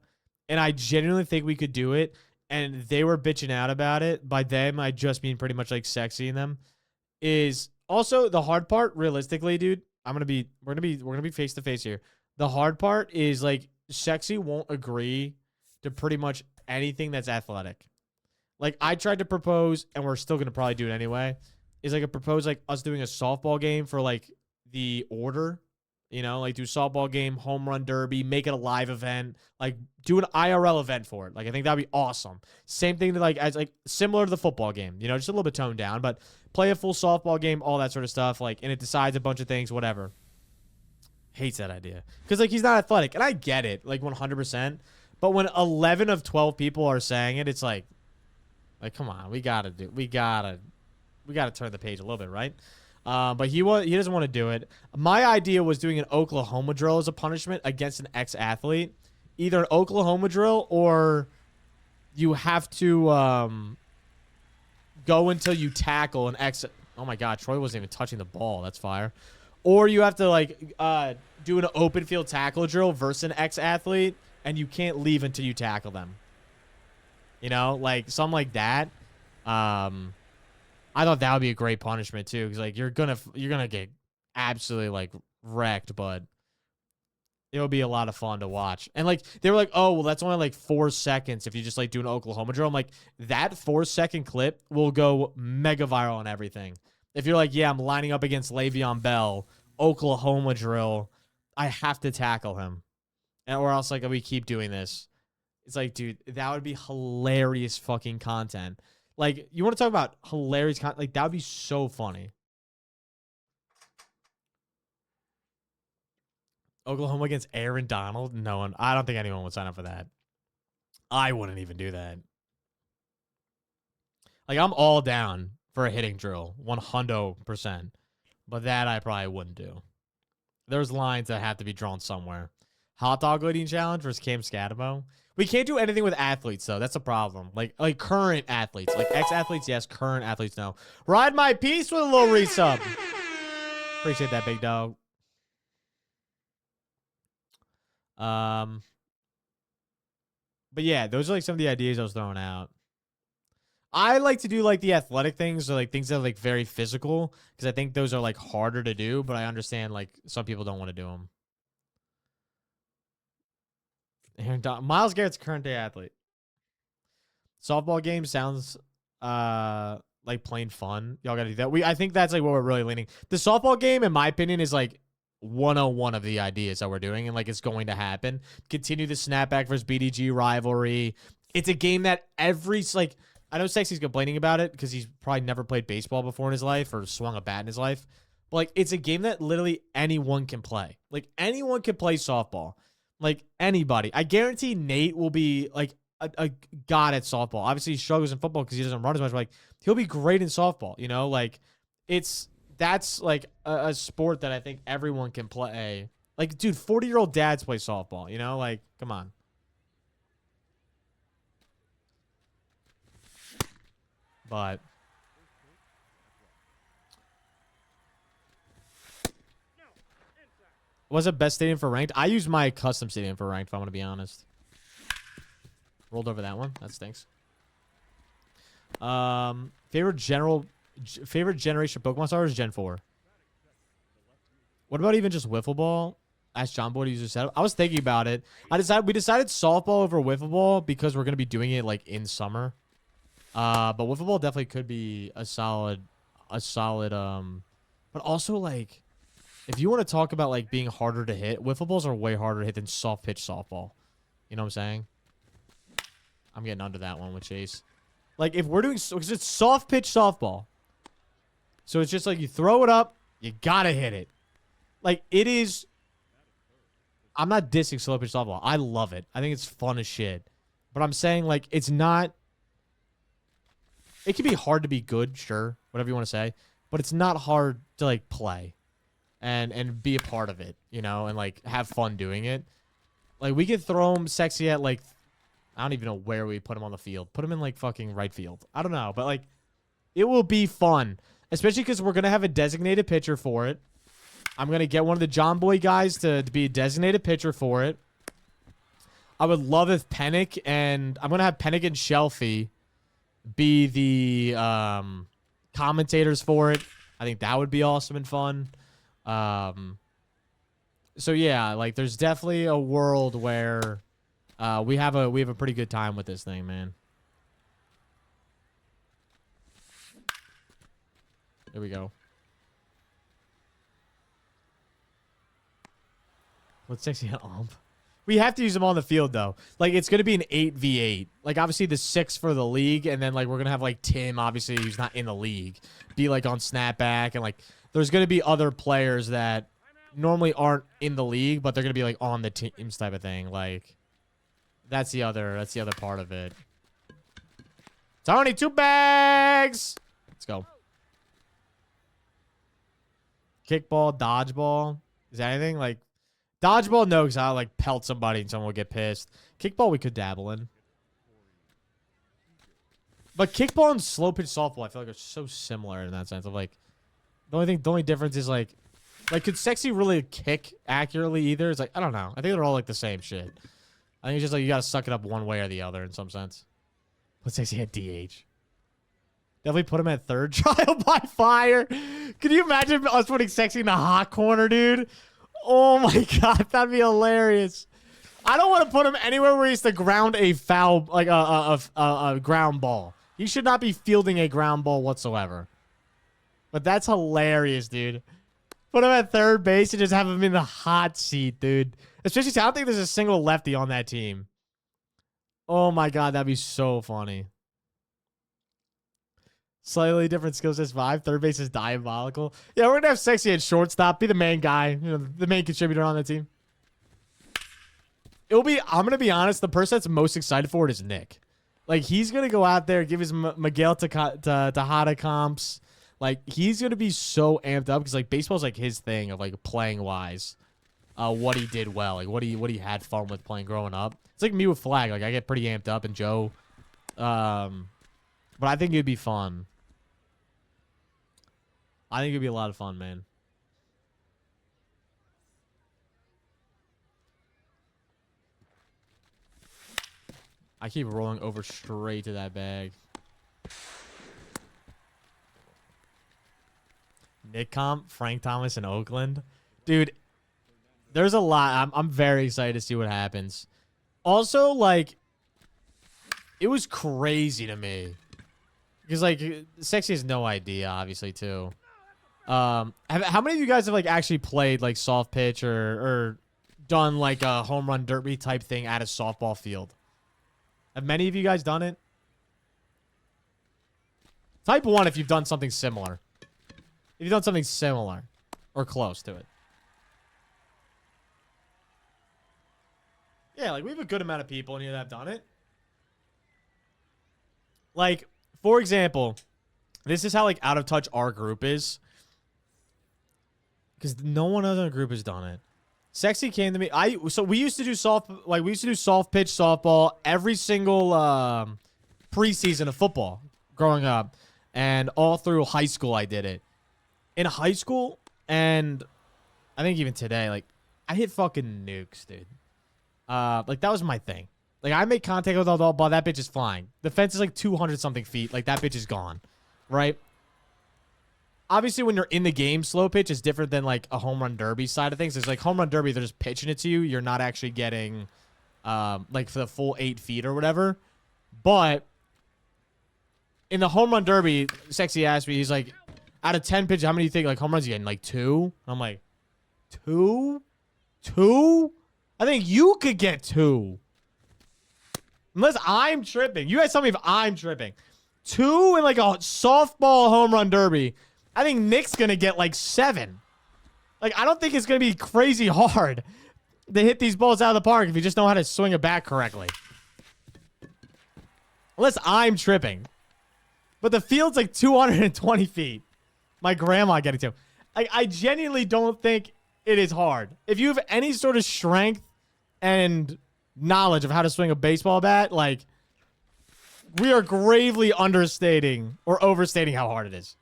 and I genuinely think we could do it, and they were bitching out about it. By them, I just mean pretty much like sexying them. Is also the hard part, realistically, dude. We're gonna be face to face here. The hard part is like sexy won't agree to pretty much anything that's athletic. Like I tried to propose, and we're still gonna probably do it anyway. Is like a propose like us doing a softball game for like the order, you know, like do softball game, home run derby, make it a live event, like do an IRL event for it. Like I think that'd be awesome. Same thing to like as like similar to the football game, you know, just a little bit toned down, but play a full softball game, all that sort of stuff. Like, and it decides a bunch of things, whatever. Hates that idea because like he's not athletic, and I get it, like 100%. But when 11 of 12 people are saying it, it's like come on, we gotta turn the page a little bit, right? But he doesn't want to do it. My idea was doing an Oklahoma drill as a punishment against an ex-athlete. Either an Oklahoma drill or you have to go until you tackle an ex. Oh my God, Troy wasn't even touching the ball. That's fire. Or you have to like do an open field tackle drill versus an ex-athlete, and you can't leave until you tackle them. You know, like something like that. I thought that would be a great punishment too, because like you're gonna get absolutely like wrecked, but it'll be a lot of fun to watch. And like they were like, oh well, that's only like 4 seconds if you just like do an Oklahoma drill. I'm like, that 4-second clip will go mega viral on everything. If you're like, yeah, I'm lining up against Le'Veon Bell, Oklahoma drill, I have to tackle him, and or else like we keep doing this. It's like, dude, that would be hilarious fucking content. Like, you want to talk about hilarious content? Like, that would be so funny. Oklahoma against Aaron Donald? No one. I don't think anyone would sign up for that. I wouldn't even do that. Like, I'm all down for a hitting drill, 100%. But that I probably wouldn't do. There's lines that have to be drawn somewhere. Hot dog eating challenge versus Cam Scatabo. We can't do anything with athletes, though. That's a problem. Like current athletes. Like ex-athletes, yes. Current athletes, no. Ride my piece with a little resub. Appreciate that, big dog. But yeah, those are like some of the ideas I was throwing out. I like to do like the athletic things or like things that are like very physical because I think those are like harder to do, but I understand like some people don't want to do them. Myles Garrett's a current day athlete. Softball game sounds like plain fun. Y'all gotta do that. I think that's like what we're really leaning. The softball game, in my opinion, is like 101 of the ideas that we're doing, and like it's going to happen. Continue the snapback versus BDG rivalry. It's a game that like, I know Sexy's complaining about it because he's probably never played baseball before in his life or swung a bat in his life. But like, it's a game that literally anyone can play. Like, anyone can play softball. Like, anybody. I guarantee Nate will be like a god at softball. Obviously, he struggles in football because he doesn't run as much. But like, he'll be great in softball. You know, like that's like a sport that I think everyone can play. Like, dude, 40-year-old dads play softball. You know, like, come on. But what's the best stadium for ranked? I use my custom stadium for ranked, if I'm going to be honest. Rolled over that one. That stinks. Favorite generation Pokemon stars is Gen 4. What about even just wiffle ball? Ask John Boy to use a setup. I was thinking about it. We decided softball over wiffle ball because we're going to be doing it like in summer. But wiffle ball definitely could be a solid, but also like, if you want to talk about like being harder to hit, wiffle balls are way harder to hit than soft pitch softball. You know what I'm saying? I'm getting under that one with Chase. Like, if we're doing, because it's soft pitch softball. So it's just like you throw it up, you gotta hit it. Like, it is, I'm not dissing slow pitch softball. I love it. I think it's fun as shit. But I'm saying, like, it's not, it can be hard to be good, sure, whatever you want to say, but it's not hard to like play and be a part of it, you know, and like have fun doing it. Like, we could throw him Sexy at like, I don't even know where we put him on the field. Put him in like fucking right field. I don't know, but like, it will be fun, especially because we're gonna have a designated pitcher for it. I'm gonna get one of the John Boy guys to be a designated pitcher for it. I would love if Pennick and I'm gonna have Pennick and Shelfie be the commentators for it. I think that would be awesome and fun. So yeah, like there's definitely a world where we have a pretty good time with this thing, man. There we go. What's Sexy at ump? We have to use them on the field, though. Like, it's going to be an 8v8. Like, obviously, the 6 for the league. And then, like, we're going to have, like, Tim, obviously, who's not in the league, be, like, on snapback. And, like, there's going to be other players that normally aren't in the league, but they're going to be, like, on the teams type of thing. Like, that's the other part of it. Tony, 2 bags! Let's go. Kickball, dodgeball. Is that anything? Like, dodgeball, no, because I'll, like, pelt somebody and someone will get pissed. Kickball, we could dabble in. But kickball and slow pitch softball, I feel like are so similar in that sense of, like, the only difference is, like, could Sexy really kick accurately either? It's like, I don't know. I think they're all, like, the same shit. I think it's just, like, you gotta suck it up one way or the other in some sense. But Sexy had DH. Definitely put him at third. Trial by fire. Could you imagine us putting Sexy in the hot corner, dude? Oh my god, that'd be hilarious. I don't want to put him anywhere where he has to ground a foul, like a ground ball. He should not be fielding a ground ball whatsoever. But that's hilarious, dude. Put him at third base and just have him in the hot seat, dude. Especially, I don't think there's a single lefty on that team. Oh my god, that'd be so funny. Slightly different skill sets 5. Third base is diabolical. Yeah, we're going to have Sexy at shortstop. Be the main guy. You know, the main contributor on the team. It'll be, I'm going to be honest, the person that's most excited for it is Nick. Like, he's going to go out there, give his Miguel Tejada comps. Like, he's going to be so amped up because, like, baseball's, like, his thing of, like, playing-wise. What he did well. Like, what he had fun with playing growing up. It's like me with Flag. Like, I get pretty amped up, and Joe. But I think it'd be fun. I think it'd be a lot of fun, man. I keep rolling over straight to that bag. Nick Comp, Frank Thomas in Oakland. Dude, there's a lot. I'm very excited to see what happens. Also, like, it was crazy to me. Because, like, Sexy has no idea, obviously, too. How many of you guys have like actually played like soft pitch or done like a home run derby type thing at a softball field? Have many of you guys done it? Type 1 if you've done something similar. If you've done something similar or close to it. Yeah, like we have a good amount of people in here that have done it. Like, for example, this is how like out of touch our group is. Because no one other in the group has done it. Sexy came to me. So we used to do soft pitch softball every single preseason of football growing up. And all through high school I did it. In high school, and I think even today, like, I hit fucking nukes, dude. Like, that was my thing. Like, I make contact with the ball, that bitch is flying. The fence is like 200-something feet. Like, that bitch is gone. Right? Obviously, when you're in the game, slow pitch is different than, like, a home run derby side of things. It's like home run derby, they're just pitching it to you. You're not actually getting, like, for the full 8 feet or whatever. But in the home run derby, Sexy asked me, he's like, out of 10 pitches, how many do you think, like, home runs you getting? Like, 2? And I'm like, 2? 2? I think you could get 2. Unless I'm tripping. You guys tell me if I'm tripping. 2 in, like, a softball home run derby. I think Nick's going to get, like, 7. Like, I don't think it's going to be crazy hard to hit these balls out of the park if you just know how to swing a bat correctly. Unless I'm tripping. But the field's like 220 feet. My grandma getting to. I genuinely don't think it is hard. If you have any sort of strength and knowledge of how to swing a baseball bat, like, we are gravely understating or overstating how hard it is.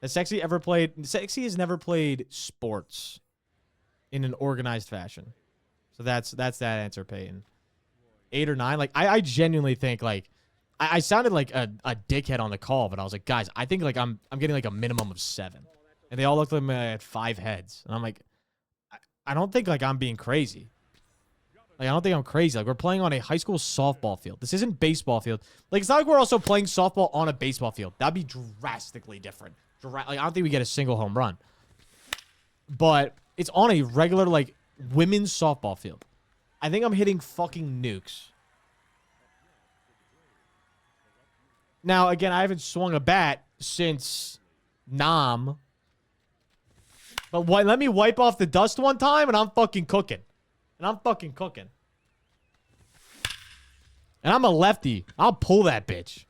Has Sexy ever played? Sexy has never played sports in an organized fashion. So that's that answer, Peyton. 8 or 9. Like, I genuinely think, like, I sounded like a dickhead on the call, but I was like, guys, I think like I'm getting like a minimum of 7. And they all looked like I had 5 heads. And I'm like, I don't think like I'm being crazy. Like, I don't think I'm crazy. Like, we're playing on a high school softball field. This isn't baseball field. Like, it's not like we're also playing softball on a baseball field. That'd be drastically different. Like, I don't think we get a single home run. But it's on a regular, like, women's softball field. I think I'm hitting fucking nukes. Now, again, I haven't swung a bat since Nam. But let me wipe off the dust one time, and I'm fucking cooking. And I'm a lefty. I'll pull that bitch.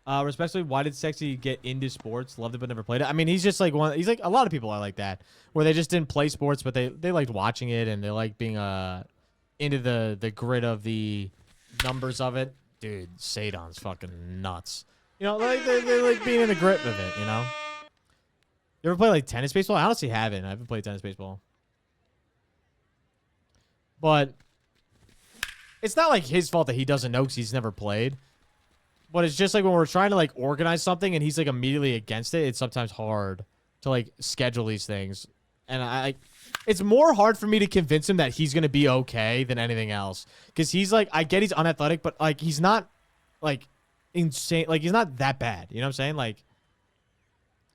Respectfully, why did Sexy get into sports? Loved it, but never played it. I mean, he's just like he's like a lot of people are like that, where they just didn't play sports, but they liked watching it, and they like being into the grit of the numbers of it. Dude, Sadon's fucking nuts. You know, like they like being in the grip of it, you know? You ever play like tennis baseball? I honestly haven't. I haven't played tennis baseball. But it's not like his fault that he doesn't know because he's never played. But it's just like when we're trying to like organize something and he's like immediately against it, it's sometimes hard to like schedule these things. And it's more hard for me to convince him that he's going to be okay than anything else. Because he's like, I get he's unathletic, but like he's not like insane. Like he's not that bad. You know what I'm saying? Like,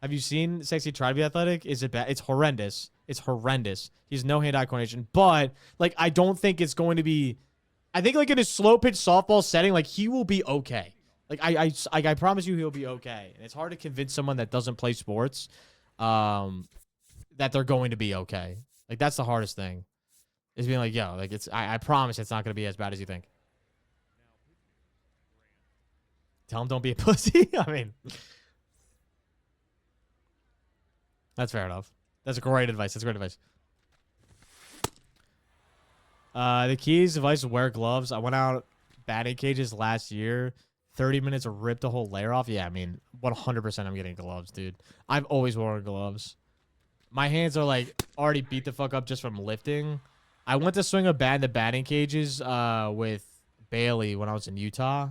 have you seen Sexy try to be athletic? Is it bad? It's horrendous. It's horrendous. He has no hand-eye coordination. But like, I don't think it's going to be. I think like in a slow pitch softball setting, like he will be okay. Like I promise you, he'll be okay. And it's hard to convince someone that doesn't play sports, that they're going to be okay. Like that's the hardest thing, is being like, yo, like it's. I promise it's not going to be as bad as you think. Tell him don't be a pussy. I mean, that's fair enough. That's great advice. The keys advice is wear gloves. I went out batting cages last year. 30 minutes ripped the whole layer off. Yeah, I mean, 100% I'm getting gloves, dude. I've always worn gloves. My hands are like already beat the fuck up just from lifting. I went to swing a bat in the batting cages with Bailey when I was in Utah,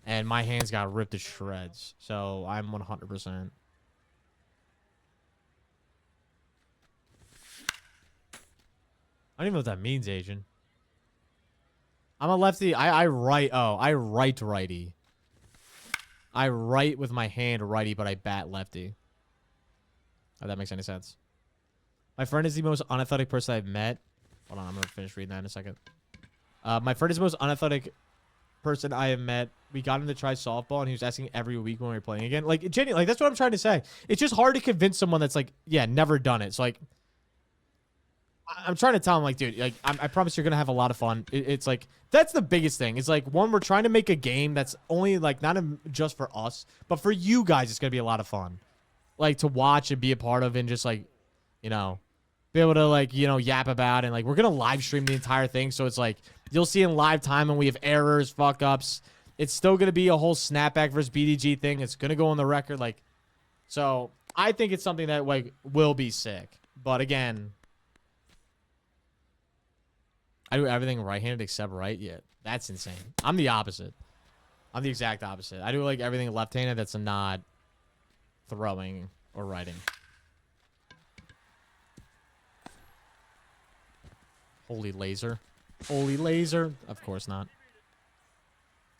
and my hands got ripped to shreds. So I'm 100%. I don't even know what that means, Asian. I'm a lefty. I right righty. I write with my hand righty, but I bat lefty. If that makes any sense. My friend is the most unathletic person I've met. Hold on, I'm gonna finish reading that in a second. My friend is the most unathletic person I have met. We got him to try softball, and he was asking every week when we were playing again. Like, genuinely, like, that's what I'm trying to say. It's just hard to convince someone that's like, yeah, never done it. So like, I'm trying to tell him, like, dude, like, I promise you're gonna have a lot of fun. It's like, that's the biggest thing. It's like, one, we're trying to make a game that's only like not just for us, but for you guys, it's gonna be a lot of fun, like, to watch and be a part of, and just like, you know, be able to, like, you know, yap about. And like, we're gonna live stream the entire thing, so it's like you'll see in live time, and we have errors, fuck ups. It's still gonna be a whole snapback versus BDG thing. It's gonna go on the record, like, so I think it's something that like will be sick. But again, I do everything right-handed except right. Yeah, that's insane. I'm the opposite. I'm the exact opposite. I do like everything left-handed that's not throwing or writing. Holy laser. Holy laser. Of course not.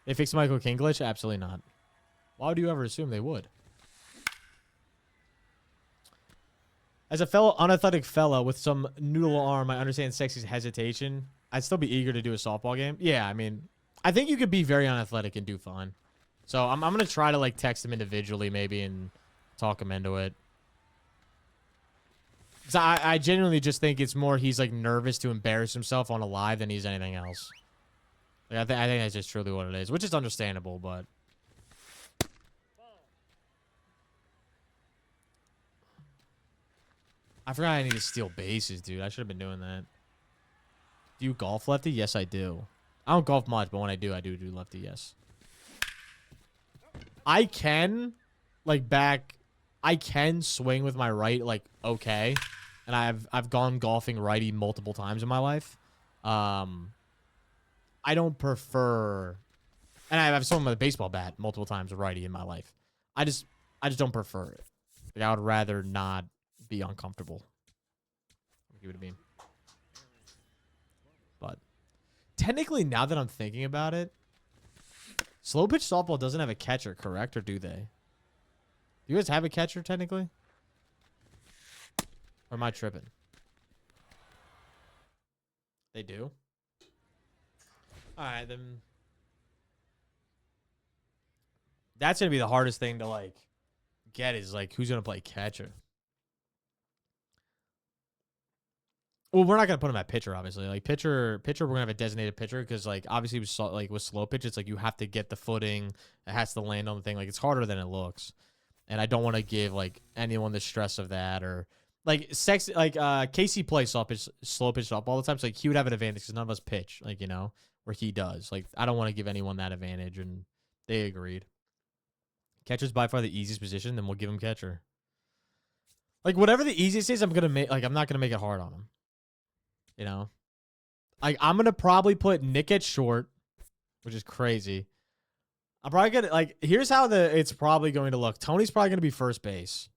They fixed Michael King glitch? Absolutely not. Why would you ever assume they would? As a fellow unathletic fellow with some noodle arm, I understand Sexy's hesitation. I'd still be eager to do a softball game. Yeah, I mean, I think you could be very unathletic and do fine. So I'm going to try to, like, text him individually maybe and talk him into it. So I genuinely just think it's more he's, like, nervous to embarrass himself on a live than he's anything else. Like, I think that's just truly what it is, which is understandable, but... I forgot I need to steal bases, dude. I should have been doing that. Do you golf lefty? Yes, I do. I don't golf much, but when I do do lefty, yes. I can, like, I can swing with my right, like, okay. And I've gone golfing righty multiple times in my life. I don't prefer... And I've swung with a baseball bat multiple times righty in my life. I just don't prefer it. Like, I would rather not be uncomfortable. I'll give it a beam. But technically, now that I'm thinking about it, slow pitch softball doesn't have a catcher, correct? Or do they? Do you guys have a catcher technically? Or am I tripping? They do? Alright, then. That's going to be the hardest thing to, like, get is, like, who's going to play catcher? Well, we're not gonna put him at pitcher, obviously. Like pitcher, we're gonna have a designated pitcher because, like, obviously with slow pitch, it's like you have to get the footing. It has to land on the thing. Like, it's harder than it looks, and I don't want to give like anyone the stress of that or like Casey plays slow pitch softball all the time. So like he would have an advantage because none of us pitch, like, you know, where he does. Like, I don't want to give anyone that advantage, and they agreed. Catcher's by far the easiest position, then we'll give him catcher. Like, whatever the easiest is, I'm gonna make. Like, I'm not gonna make it hard on him. You know, like, I'm going to probably put Nick at short, which is crazy. I'm probably going to, like, here's how it's probably going to look. Tony's probably going to be first base.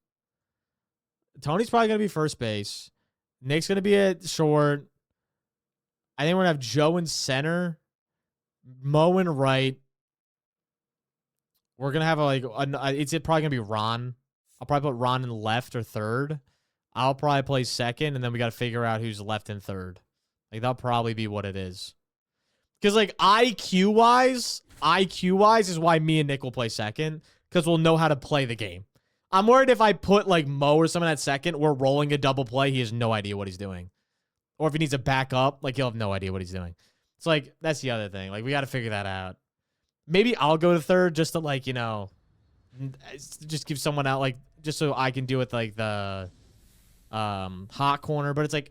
Nick's going to be at short. I think we're going to have Joe in center, Mo in right. We're going to have it's probably going to be Ron. I'll probably put Ron in left or third. I'll probably play second, and then we got to figure out who's left and third. Like, that'll probably be what it is. Because, like, IQ-wise is why me and Nick will play second, because we'll know how to play the game. I'm worried if I put, like, Mo or someone at second, we're rolling a double play, he has no idea what he's doing. Or if he needs to back up, like, he'll have no idea what he's doing. It's like, that's the other thing. Like, we got to figure that out. Maybe I'll go to third just to, like, you know, just give someone out, like, just so I can deal with, like, the... hot corner, but it's like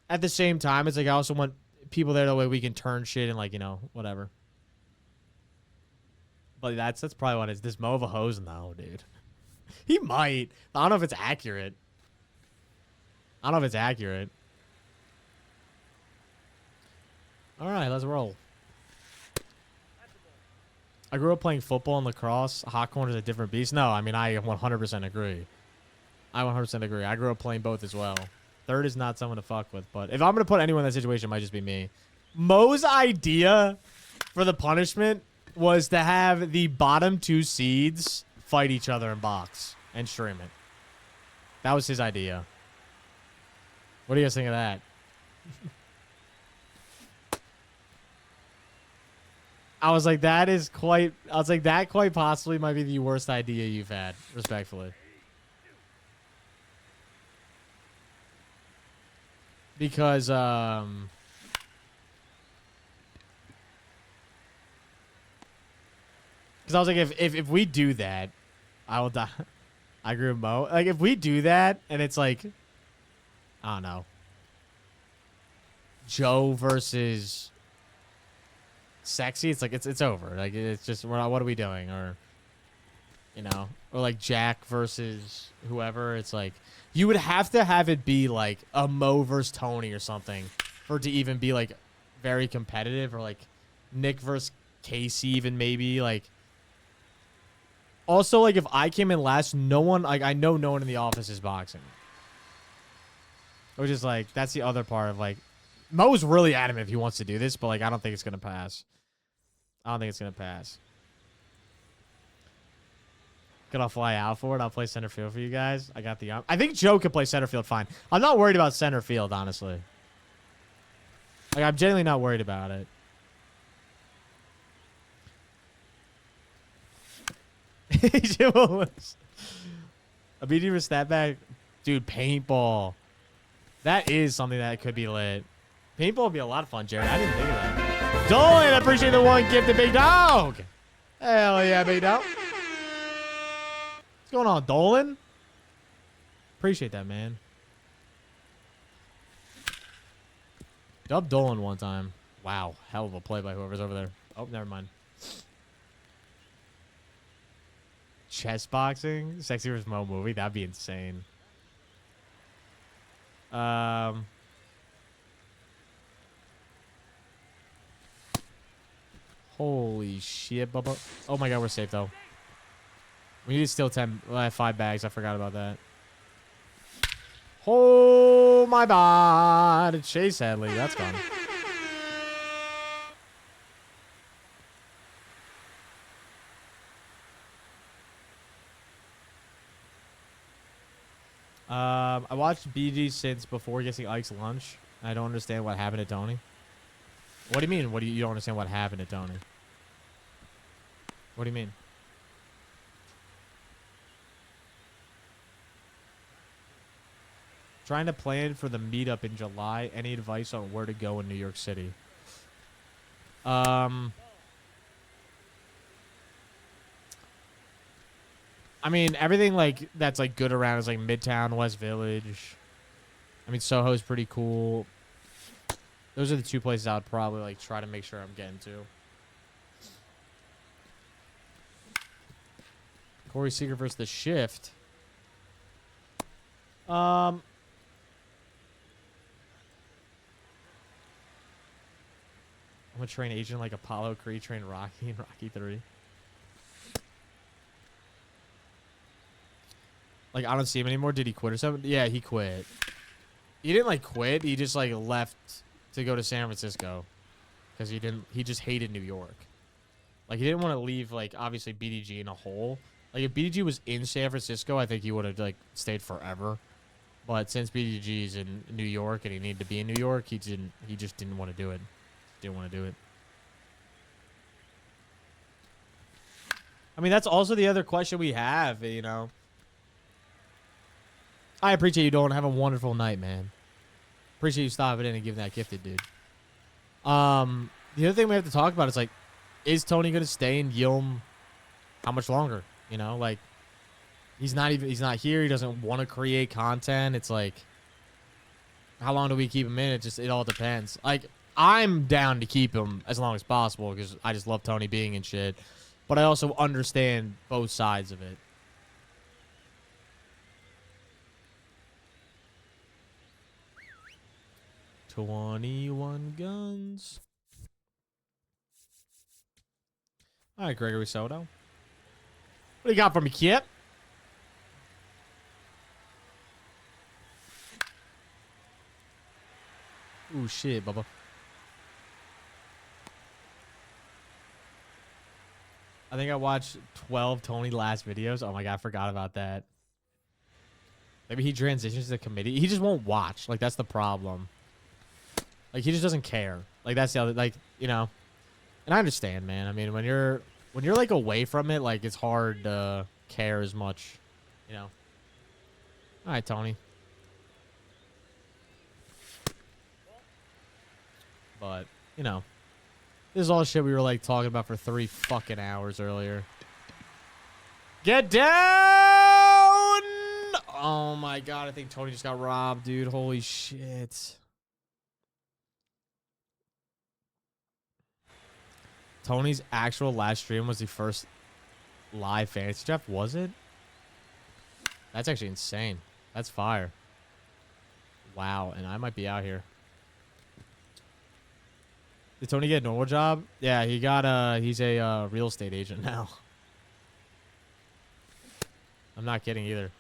at the same time, it's like I also want people there the way we can turn shit and, like, you know, whatever. But that's probably what it is. Does Mo have a hose? No, dude. He might. I don't know if it's accurate. All right, let's roll. I grew up playing football and lacrosse. Hot corner is a different beast. No, I mean, I 100% agree. I 100% agree. I grew up playing both as well. Third is not someone to fuck with, but if I'm going to put anyone in that situation, it might just be me. Mo's idea for the punishment was to have the bottom 2 seeds fight each other in box and stream it. That was his idea. What do you guys think of that? I was like, that quite possibly might be the worst idea you've had, respectfully. Because, I was like, if we do that, I will die. I agree with Mo. Like, if we do that, and it's like, I don't know, Joe versus Sexy, it's like, it's over. Like, it's just, what are we doing? Or, you know, or like Jack versus whoever. It's like, you would have to have it be like a Mo versus Tony or something for it to even be like very competitive, or like Nick versus Casey even maybe. Like, also, like, if I came in last, no one, like, I know no one in the office is boxing. Which is like, that's the other part of like, Mo's really adamant if he wants to do this, but like, I don't think it's gonna pass. I don't think it's gonna pass. Gonna fly out for it. I'll play center field for you guys. I got the I think Joe could play center field fine. I'm not worried about center field, honestly. Like, I'm genuinely not worried about it. A BG for stat back? Dude, paintball. That is something that could be lit. Paintball would be a lot of fun, Jared. I didn't think of that. Dolan, I appreciate the 1 gift to Big Dog. Hell yeah, Big Dog. What's going on, Dolan? Appreciate that, man. Dub Dolan one time. Wow. Hell of a play by whoever's over there. Oh, never mind. Chess boxing? Sexy vs. Mo movie? That'd be insane. Holy shit, Bubba. Oh my god, we're safe, though. We need to steal 5 bags. I forgot about that. Oh my god. Chase Hadley. That's gone. I watched BG since before getting Ike's lunch. I don't understand what happened to Tony. What do you mean? You don't understand what happened to Tony? What do you mean? Trying to plan for the meetup in July. Any advice on where to go in New York City? I mean, everything like that's like good around is like Midtown, West Village. I mean, Soho's pretty cool. Those are the 2 places I would probably like try to make sure I'm getting to. Corey Seager versus The Shift. I'm gonna train Agent like Apollo Creed train Rocky in Rocky 3. Like, I don't see him anymore. Did he quit or something? Yeah, he quit. He didn't like quit. He just like left to go to San Francisco because he just hated New York. Like, he didn't want to leave, like, obviously BDG in a hole. Like, if BDG was in San Francisco, I think he would have like stayed forever. But since BDG is in New York and he needed to be in New York, he just didn't want to do it. Didn't want to do it. I mean, that's also the other question we have, you know. I appreciate you, Dolan. Have a wonderful night, man. Appreciate you stopping in and giving that gifted, dude. The other thing we have to talk about is, like, is Tony going to stay in Yilm how much longer? You know, like, he's not here. He doesn't want to create content. It's like, how long do we keep him in? It all depends. Like, I'm down to keep him as long as possible because I just love Tony being in shit. But I also understand both sides of it. $21 guns. All right, Gregory Soto. What do you got for me, Kip? Ooh, shit, Bubba. I think I watched 12 Tony last videos. Oh my god, I forgot about that. Maybe he transitions to the committee. He just won't watch. Like, that's the problem. Like, he just doesn't care. Like, that's the other, like, you know. And I understand, man. I mean, when you're like away from it, like, it's hard to care as much, you know. All right, Tony. But, you know, this is all shit we were like talking about for 3 fucking hours earlier. Get down! Oh my god, I think Tony just got robbed, dude. Holy shit. Tony's actual last stream was the first live fantasy draft, was it? That's actually insane. That's fire. Wow, and I might be out here. Did Tony get a normal job? Yeah, he got he's a real estate agent now. I'm not kidding either.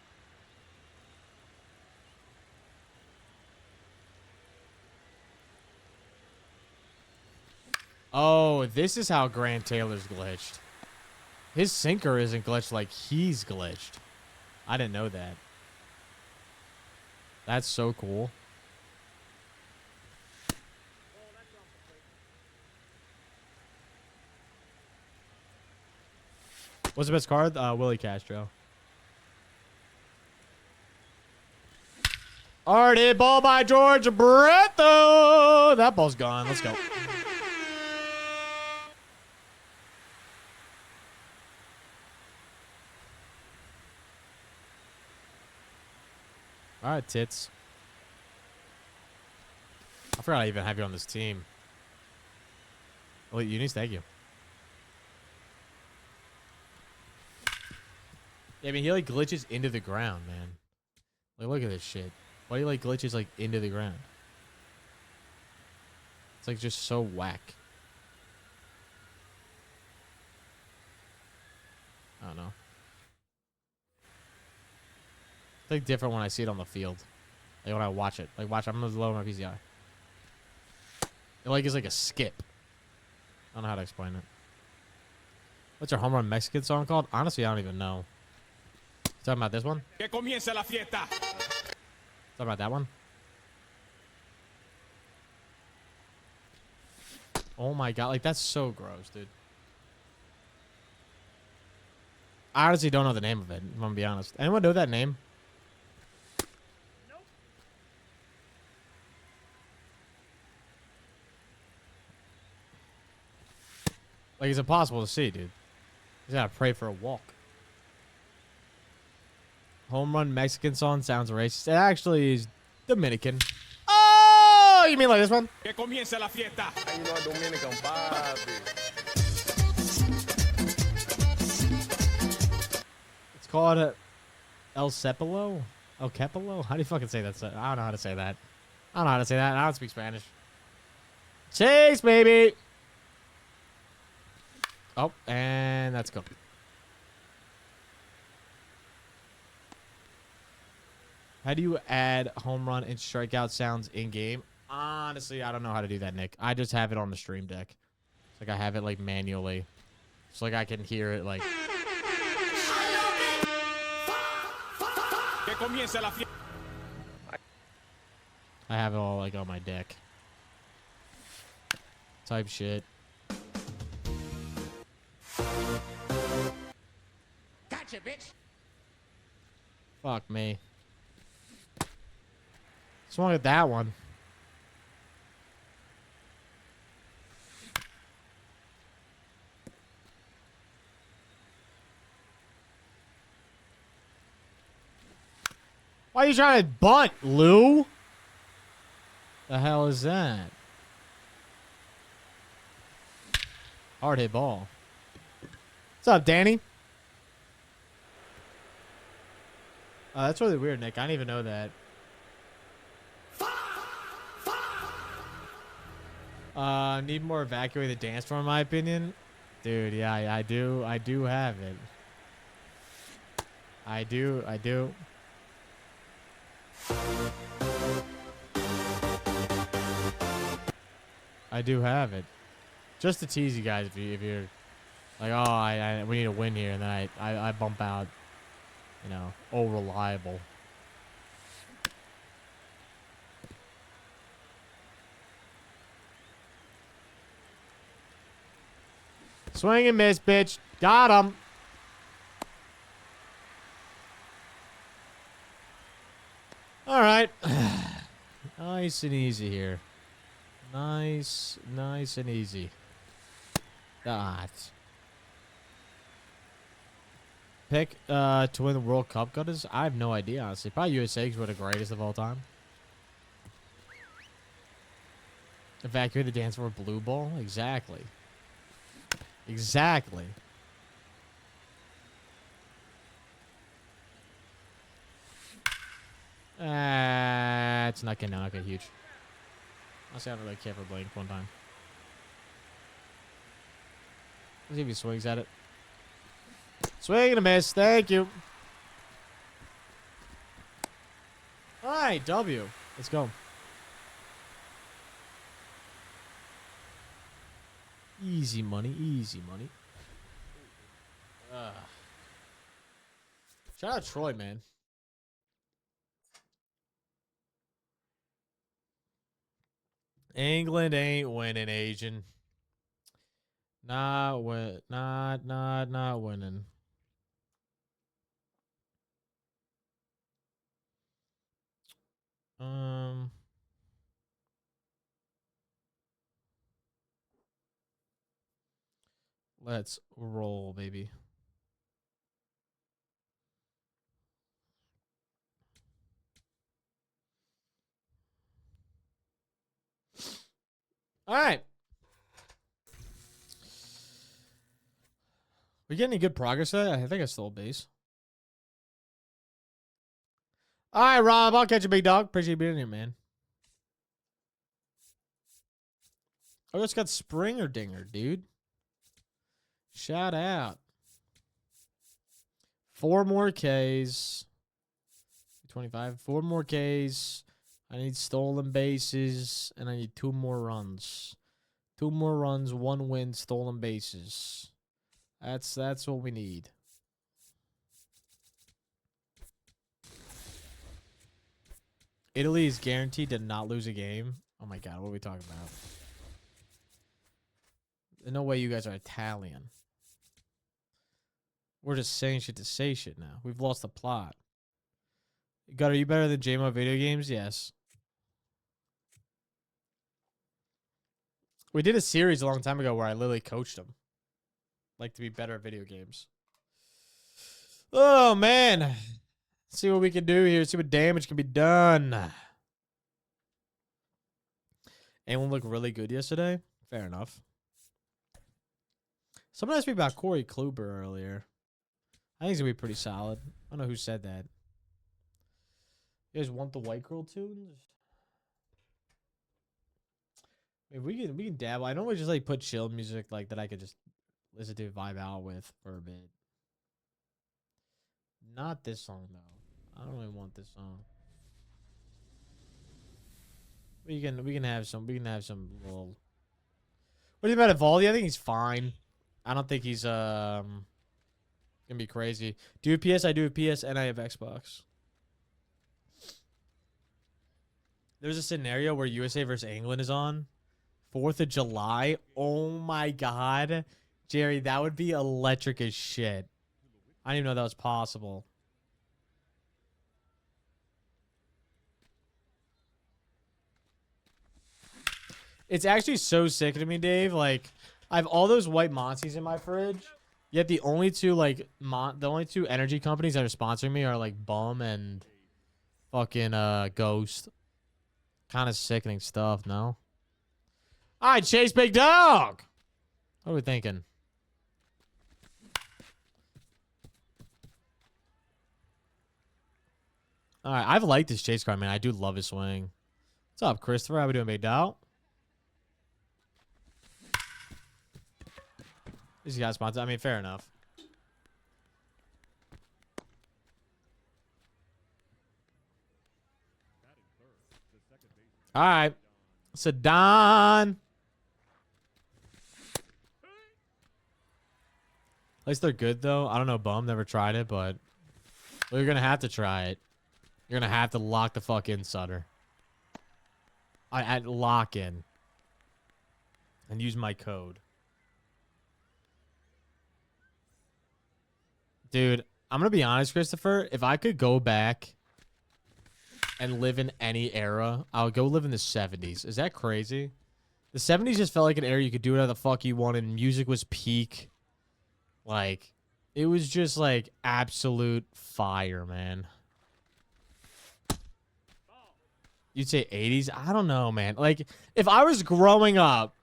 Oh, this is how Grant Taylor's glitched. His sinker isn't glitched like he's glitched. I didn't know that. That's so cool. What's the best card? Willie Castro. Already ball by George Breto. That ball's gone. Let's go. All right, tits. I forgot I even have you on this team. Elite Unis, thank you. Yeah, I mean, he like glitches into the ground, man. Like, look at this shit. Why do you like glitches like into the ground? It's like just so whack. I don't know. It's like different when I see it on the field. Like when I watch it. Like watch, I'm gonna lower my PCI. It like is like a skip. I don't know how to explain it. What's your home run Mexican song called? Honestly, I don't even know. Talking about this one? Que comience la fiesta. Talking about that one? Oh my god, like that's so gross, dude. I honestly don't know the name of it, if I'm gonna be honest. Anyone know that name? Nope. Like it's impossible to see, dude. You gotta pray for a walk. Home run Mexican song sounds racist. It actually is Dominican. Oh, you mean like this one? Que comience la fiesta. You know Dominican, papi. It's called El Cepelo? El Capelo? How do you fucking say that? I don't know how to say that. I don't know how to say that. I don't speak Spanish. Chase, baby. Oh, and that's good. How do you add home run and strikeout sounds in game? Honestly, I don't know how to do that, Nick. I just have it on the stream deck. It's like I have it like manually. It's like I can hear it like. I have it all like on my deck. Type shit. Gotcha, bitch. Fuck me. What's wrong with that one? Why are you trying to bunt, Lou? The hell is that? Hard hit ball. What's up, Danny? That's really weird, Nick. I didn't even know that. Need more evacuate the dance floor, in my opinion. Dude, yeah, I do have it. I do. I do have it. Just to tease you guys if you're Like, oh, we need a win here, and then I bump out, you know, oh, reliable. Swing and miss, bitch. Got him. All right. Nice and easy here. Nice and easy. That. Pick to win the World Cup, guys. I have no idea, honestly. Probably USA because we're the greatest of all time. Evacuate the dance for a blue ball? Exactly. Exactly. It's not getting out. Okay, huge. Honestly, I don't really care for Blink one time. Let's see if he swings at it. Swing and a miss. Thank you. All right, W. Let's go. Easy money. Easy money. Shout out Troy, man. England ain't winning, Asian. Not winning. Let's roll, baby. All right. We getting any good progress today? I think I stole a base. All right, Rob. I'll catch you, big dog. Appreciate you being here, man. Oh, it's got Springer Dinger, dude. Shout out. 4 more Ks. 25. 4 more Ks. I need stolen bases, and I need 2 more runs. 2 more runs, 1 win, stolen bases. That's what we need. Italy is guaranteed to not lose a game. Oh my god, what are we talking about? There's no way you guys are Italian. We're just saying shit to say shit now. We've lost the plot. God, are you better than JMO video games? Yes. We did a series a long time ago where I literally coached them. Like to be better at video games. Oh, man. Let's see what we can do here. See what damage can be done. Anyone looked really good yesterday? Fair enough. Someone asked me about Corey Kluber earlier. I think he's going to be pretty solid. I don't know who said that. You guys want the White Girl tunes? I mean, we can dabble. I normally just like put chill music like that I could just listen to, vibe out with for a bit. Not this song though. I don't really want this song. We can have some little. What do you think about Evaldi? I think he's fine. I don't think he's gonna be crazy. Do you have PS? I do have PS, and I have Xbox. There's a scenario where USA versus England is on 4th of July. Oh my god, Jerry, that would be electric as shit. I didn't even know that was possible. It's actually so sick to me, Dave. Like, I have all those white Monties in my fridge. Yet the only two energy companies that are sponsoring me are like Bum and fucking Ghost. Kind of sickening stuff, no? All right, Chase, big dog. What are we thinking? All right, I've liked this Chase card, man. I do love his swing. What's up, Christopher? How we doing, big dog? These guys sponsored. I mean, fair enough. All right. Sedon. At least they're good, though. I don't know, Bum. Never tried it, but you're going to have to try it. You're going to have to lock the fuck in, Sutter. I'd lock in. And use my code. Dude, I'm going to be honest, Christopher. If I could go back and live in any era, I would go live in the 70s. Is that crazy? The 70s just felt like an era you could do whatever the fuck you wanted. Music was peak. Like, it was just like absolute fire, man. You'd say 80s? I don't know, man. Like, if I was growing up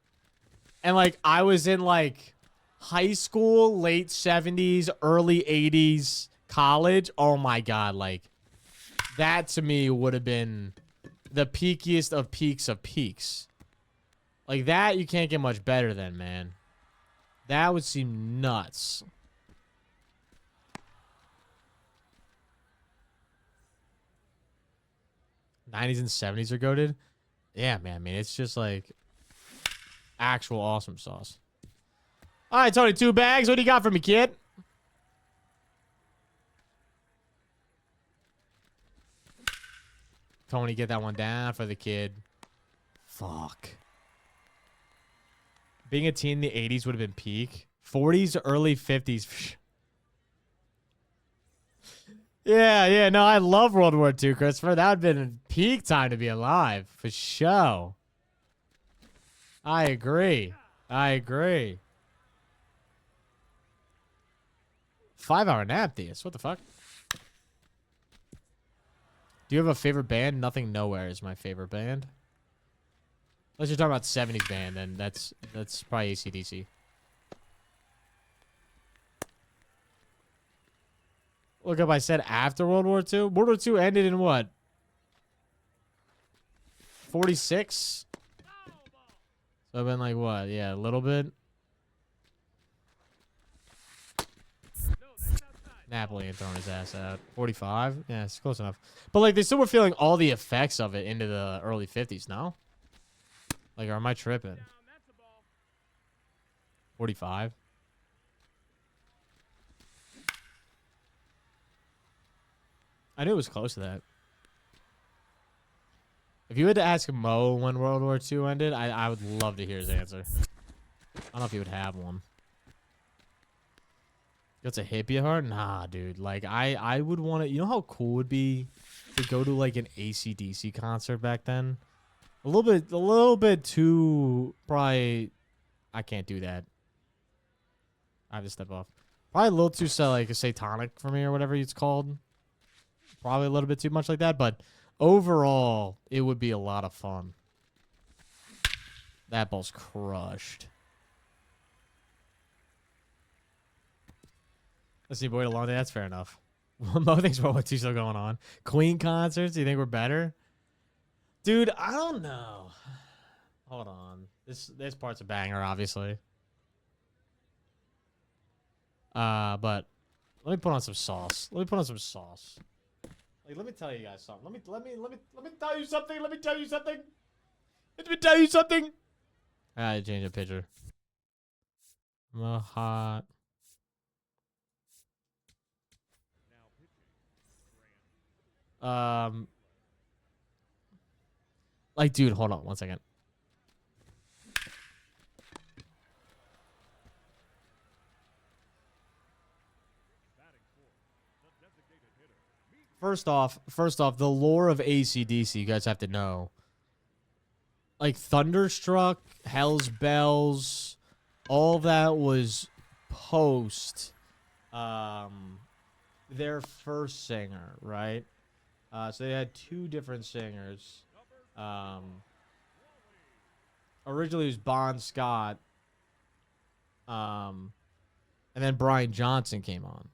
and like I was in like high school, late 70s, early 80s, college, oh my god, like that to me would have been the peakiest of peaks of peaks. Like that you can't get much better than, man. That would seem nuts. '90s and '70s are goated. Yeah, man. I mean, it's just like actual awesome sauce. All right, Tony, 2 bags. What do you got for me, kid? Tony, get that one down for the kid. Fuck. Being a teen in the 80s would have been peak. 40s, early 50s. Yeah, no, I love World War II, Christopher. That would have been a peak time to be alive, for sure. I agree. 5-hour nap, Theus. What the fuck? Do you have a favorite band? Nothing Nowhere is my favorite band. Unless you're talking about 70s band, then that's probably AC/DC. Look up, I said after World War II. World War II ended in what? 46? So I've been like what? Yeah, a little bit. Napoli and throwing his ass out. 45? Yeah, it's close enough. But like they still were feeling all the effects of it into the early 50s, no? Like, or am I tripping? 45? I knew it was close to that. If you had to ask Mo when World War II ended, I would love to hear his answer. I don't know if he would have one. That's a hippie heart? Nah, dude. Like, I would want to... You know how cool it would be to go to, like, an AC/DC concert back then? A little bit too... Probably... I can't do that. I have to step off. Probably a little too, like, satanic for me or whatever it's called. Probably a little bit too much like that, but overall, it would be a lot of fun. That ball's crushed. Let's see, boy, a long day. That's fair enough. Mo thinks World War II still going on. Queen concerts, do you think we're better? Dude, I don't know. Hold on. This part's a banger, obviously. But let me put on some sauce. Like, let me tell you guys something. Let me tell you something. Let me tell you something. I change the picture. I'm hot. Like, dude, hold on 1 second. First off, the lore of AC/DC, you guys have to know. Like, Thunderstruck, Hell's Bells, all that was post their first singer, right? So they had 2 different singers. Originally it was Bon Scott. And then Brian Johnson came on.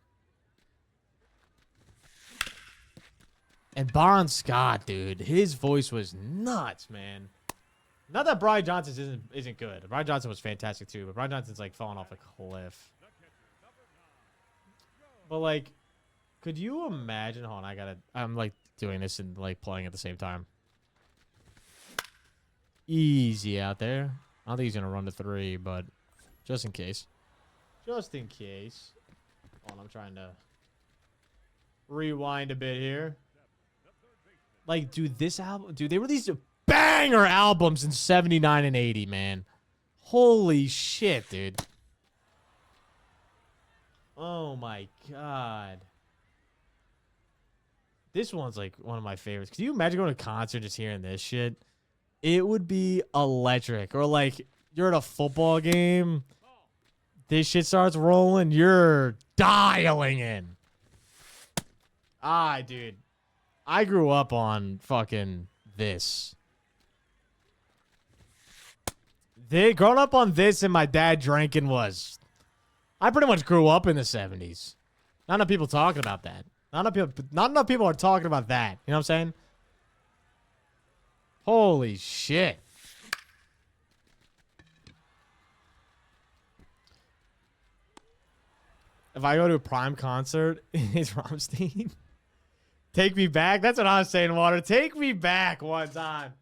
And Bon Scott, dude, his voice was nuts, man. Not that Brian Johnson isn't good. Brian Johnson was fantastic too, but Brian Johnson's like falling off a cliff. But like, could you imagine? Hold on, I'm like doing this and like playing at the same time. Easy out there. I don't think he's gonna run to 3, but just in case. Just in case. Hold on, I'm trying to rewind a bit here. Like, dude, this album... Dude, they released banger albums in 79 and 80, man. Holy shit, dude. Oh, my God. This one's, like, one of my favorites. Can you imagine going to a concert and just hearing this shit? It would be electric. Or, like, you're at a football game. This shit starts rolling. You're dialing in. Ah, dude. I grew up on fucking this. Growing up on this and my dad drinking was... I pretty much grew up in the 70s. Not enough people talking about that. Not enough people are talking about that. You know what I'm saying? Holy shit. If I go to a Prime concert, it's Rammstein. Take me back. That's what I was saying, Water. Take me back one time.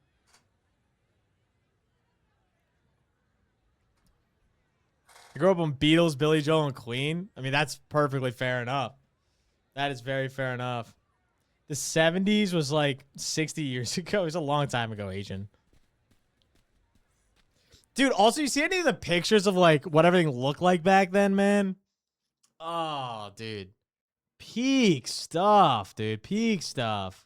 I grew up on Beatles, Billy Joel, and Queen. I mean, that's perfectly fair enough. That is very fair enough. The 70s was like 60 years ago. It was a long time ago, Asian. Dude, also, you see any of the pictures of like what everything looked like back then, man? Oh, dude. Peak stuff, dude. Peak stuff.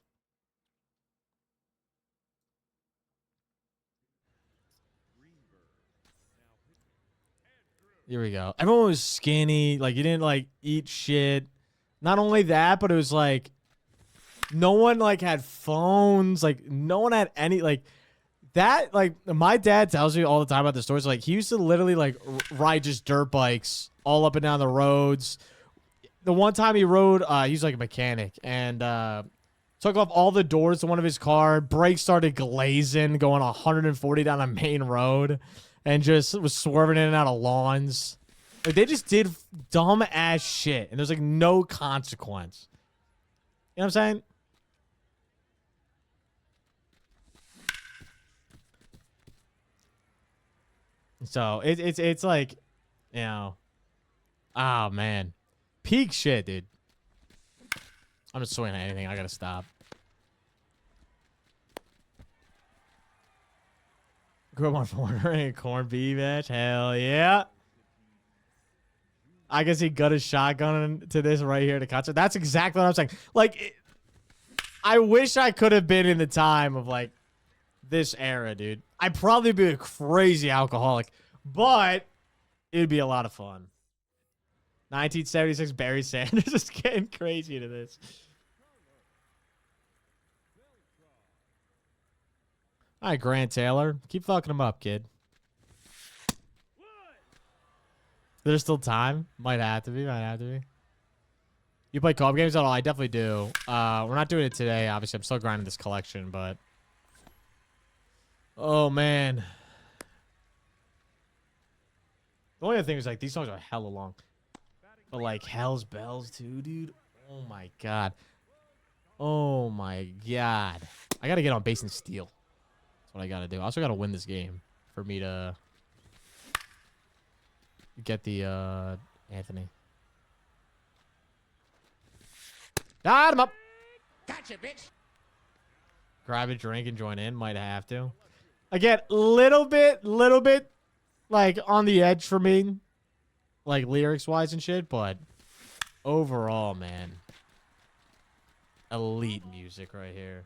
Here we go. Everyone was skinny. Like, you didn't, like, eat shit. Not only that, but it was, like, no one, like, had phones. Like, no one had any, like, that, like, my dad tells me all the time about the stories. Like, he used to literally, like, ride just dirt bikes all up and down the roads. The one time he rode, he was, like, a mechanic. And, took off all the doors to one of his car. Brakes started glazing, going 140 down a main road. And just was swerving in and out of lawns. Like, they just did dumb ass shit. And there's, like, no consequence. You know what I'm saying? So, it's like, you know. Oh, man. Peak shit, dude. I'm just swinging at anything. I gotta stop. Grew up on ordering a corned beef match. Hell yeah. I can see gut a shotgun to this right here at a concert. That's exactly what I'm saying. Like, I wish I could have been in the time of, like, this era, dude. I'd probably be a crazy alcoholic, but it'd be a lot of fun. 1976 Barry Sanders is getting crazy to this. All right, Grant Taylor. Keep fucking him up, kid. There's still time. Might have to be. Might have to be. You play co-op games at all? I definitely do. We're not doing it today. Obviously, I'm still grinding this collection, but... Oh, man. The only other thing is, like, these songs are hella long. But, like, Hell's Bells, too, dude. Oh, my God. Oh, my God. I gotta get on Base and Steel. What I gotta do. I also gotta win this game for me to get the Anthony. Got him up. Gotcha, bitch. Grab a drink and join in. Might have to. Again, little bit, like on the edge for me, like lyrics wise and shit. But overall, man, elite music right here.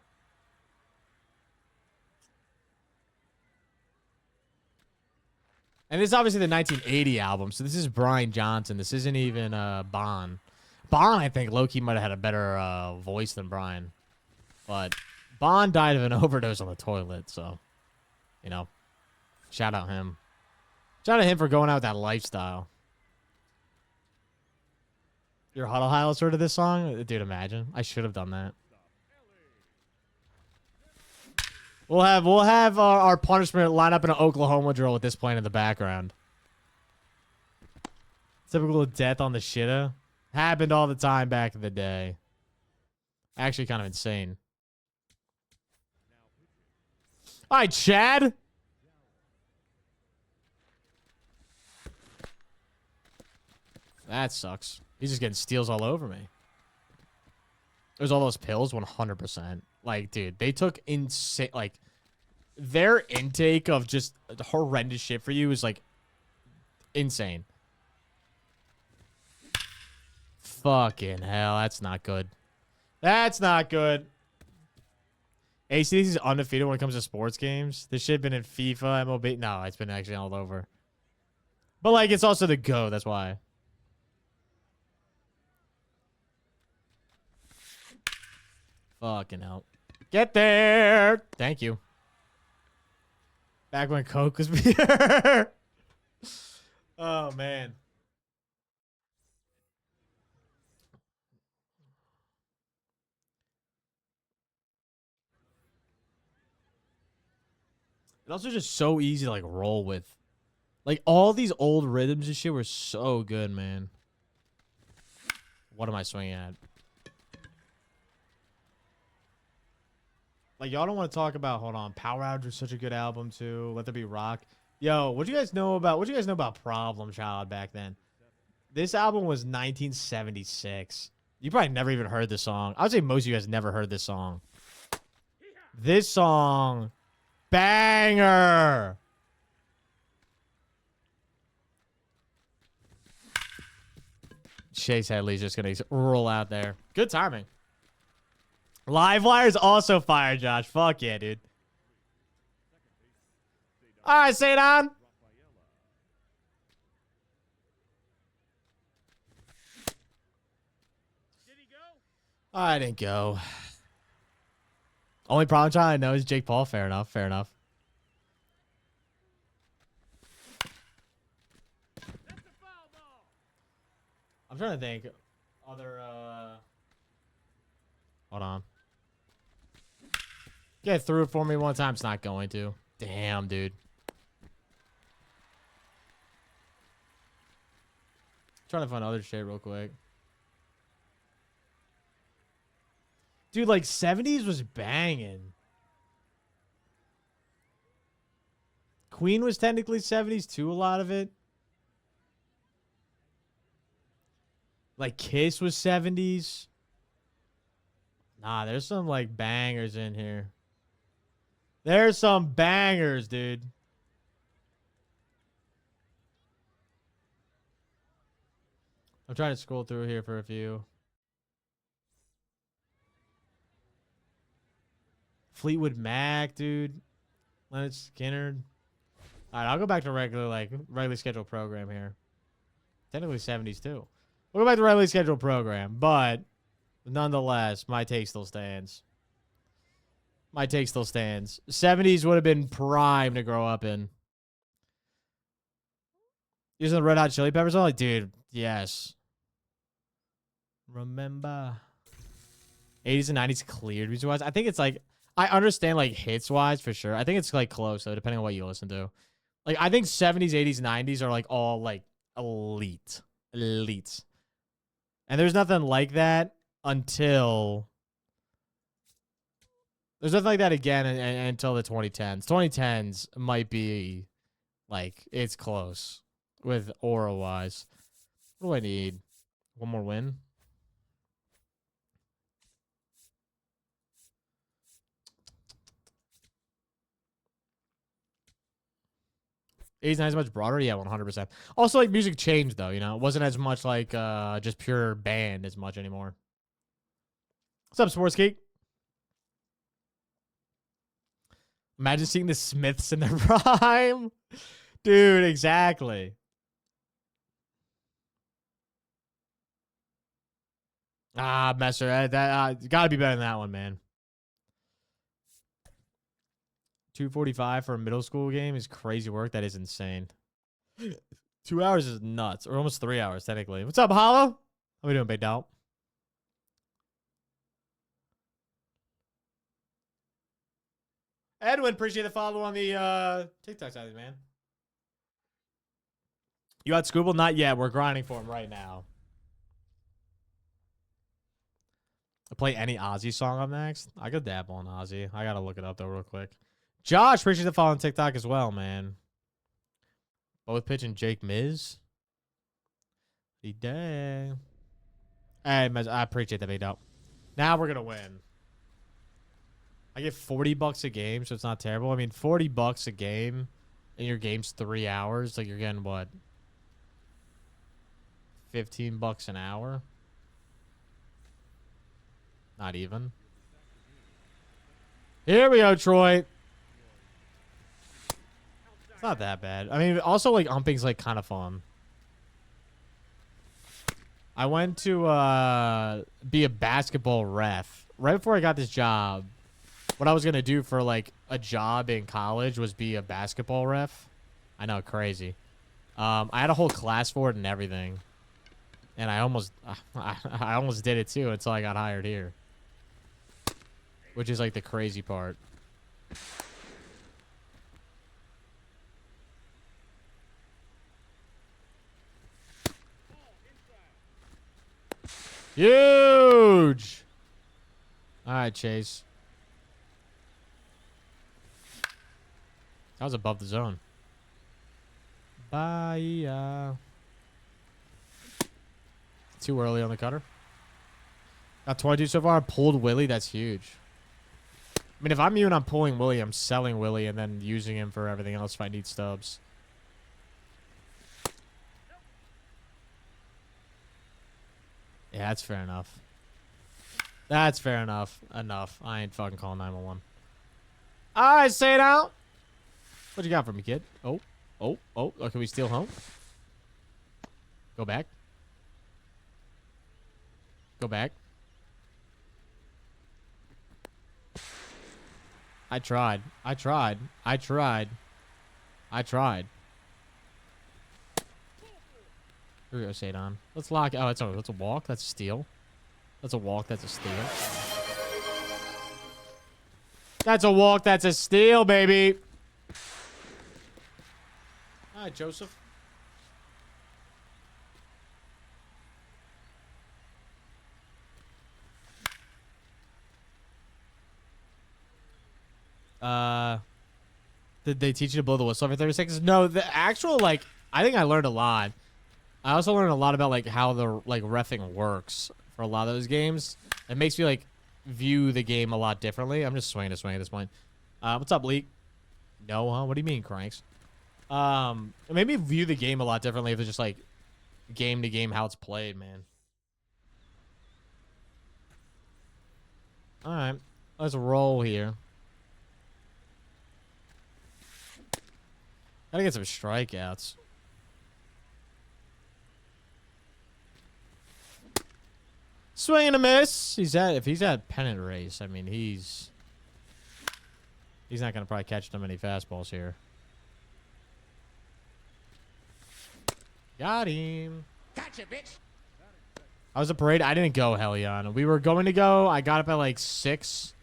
And this is obviously the 1980 album, so this is Brian Johnson. This isn't even Bon. Bon, I think, low-key might have had a better voice than Brian. But Bon died of an overdose on the toilet, so, you know, shout out him. Shout out him for going out with that lifestyle. Your Huddle Highlights heard of this song? Dude, imagine. I should have done that. We'll have our punishment line up in an Oklahoma drill with this playing in the background. Typical death on the shitta. Happened all the time back in the day. Actually kind of insane. All right, Chad. That sucks. He's just getting steals all over me. There's all those pills, 100%. Like, dude, they took insane. Like, their intake of just horrendous shit for you is like insane. Fucking hell, that's not good. That's not good. ACDC is undefeated when it comes to sports games. This shit been in FIFA, MLB. No, it's been actually all over. But, like, it's also the GO. That's why. Fucking hell. Get there. Thank you. Back when Coke was beer. Oh, man. It's also just so easy to, like, roll with. Like, all these old rhythms and shit were so good, man. What am I swinging at? Like, y'all don't want to talk about, hold on, Power Outage was such a good album, too. Let There Be Rock. Yo, what do you guys know about Problem Child back then? This album was 1976. You probably never even heard this song. I would say most of you guys never heard this song. This song, banger. Chase Headley's just going to roll out there. Good timing. Livewire's also fire, Josh. Fuck yeah, dude. All right, say it on. I didn't go. Only problem child I know is Jake Paul. Fair enough. Fair enough. I'm trying to think. Other, hold on. Get through it for me one time. It's not going to. Damn, dude. Trying to find other shit real quick. Dude, like, 70s was banging. Queen was technically 70s too, a lot of it. Like, Kiss was 70s. Nah, there's some, like, bangers in here. There's some bangers, dude. I'm trying to scroll through here for a few. Fleetwood Mac, dude. Leonard Skinner. All right, I'll go back to regularly scheduled program here. Technically 70s too. We'll go back to regularly scheduled program, but nonetheless, my take still stands. My take still stands. 70s would have been prime to grow up in. Using the Red Hot Chili Peppers, I'm like, dude, yes. Remember. 80s and 90s cleared music-wise. I think it's like, I understand like hits-wise for sure. I think it's like close though, depending on what you listen to. Like, I think 70s, 80s, 90s are like all like elite. Elite. And there's nothing like that until... There's nothing like that again until the 2010s. 2010s might be like, it's close with aura-wise. What do I need? One more win? '80s, '90s much broader? Yeah, 100%. Also, like, music changed, though, you know? It wasn't as much like just pure band as much anymore. What's up, Sports Geek? Imagine seeing the Smiths in their prime. Dude, exactly. Ah, Messer. That gotta be better than that one, man. 2:45 for a middle school game is crazy work. That is insane. 2 hours is nuts. Or almost 3 hours, technically. What's up, Hollow? How we doing, Big Doll? Edwin, appreciate the follow on the TikTok side, man. You at Scooble? Not yet. We're grinding for him right now. I play any Ozzy song up next. I could dabble on Ozzy. I gotta look it up though real quick. Josh, appreciate the follow on TikTok as well, man. Both pitching Jake Miz. Day. Hey, I appreciate that, big dog. Now we're gonna win. I get $40 a game, so it's not terrible. I mean, $40 a game, and your game's 3 hours. Like you're getting what? $15 an hour. Not even. Here we go, Troy. It's not that bad. I mean, also like umping's like kind of fun. I went to be a basketball ref right before I got this job. What I was gonna do for like a job in college was be a basketball ref. I know, crazy. I had a whole class for it and everything, and I almost did it too until I got hired here, which is like the crazy part. Huge. All right, Chase. That was above the zone. Bye. Too early on the cutter. Got 22 so far. Pulled Willie. That's huge. I mean, if I'm you and I'm pulling Willie, I'm selling Willie and then using him for everything else if I need stubs. Yeah, that's fair enough. That's fair enough. Enough. I ain't fucking calling 911. All right, say it out. What you got for me, kid? Oh. Can we steal home? Go back. Go back. I tried. Here we go, Sadon. Let's lock. Oh, that's a walk. That's a steal. That's a walk. That's a steal. That's a walk. That's a steal, baby. Hi, Joseph. Did they teach you to blow the whistle every 30 seconds? No, the actual, like, I think I learned a lot. I also learned a lot about, like, how the, like, reffing works for a lot of those games. It makes me, like, view the game a lot differently. I'm just swinging at this point. What's up, Leak? No, huh? What do you mean, Cranks? It made me view the game a lot differently if it's just, like, game to game how it's played, man. All right. Let's roll here. Gotta get some strikeouts. Swing and a miss. If he's at pennant race, I mean, he's not gonna probably catch too many fastballs here. Got him. Gotcha, bitch. I was a parade. I didn't go, Helion. We were going to go. I got up at like 6.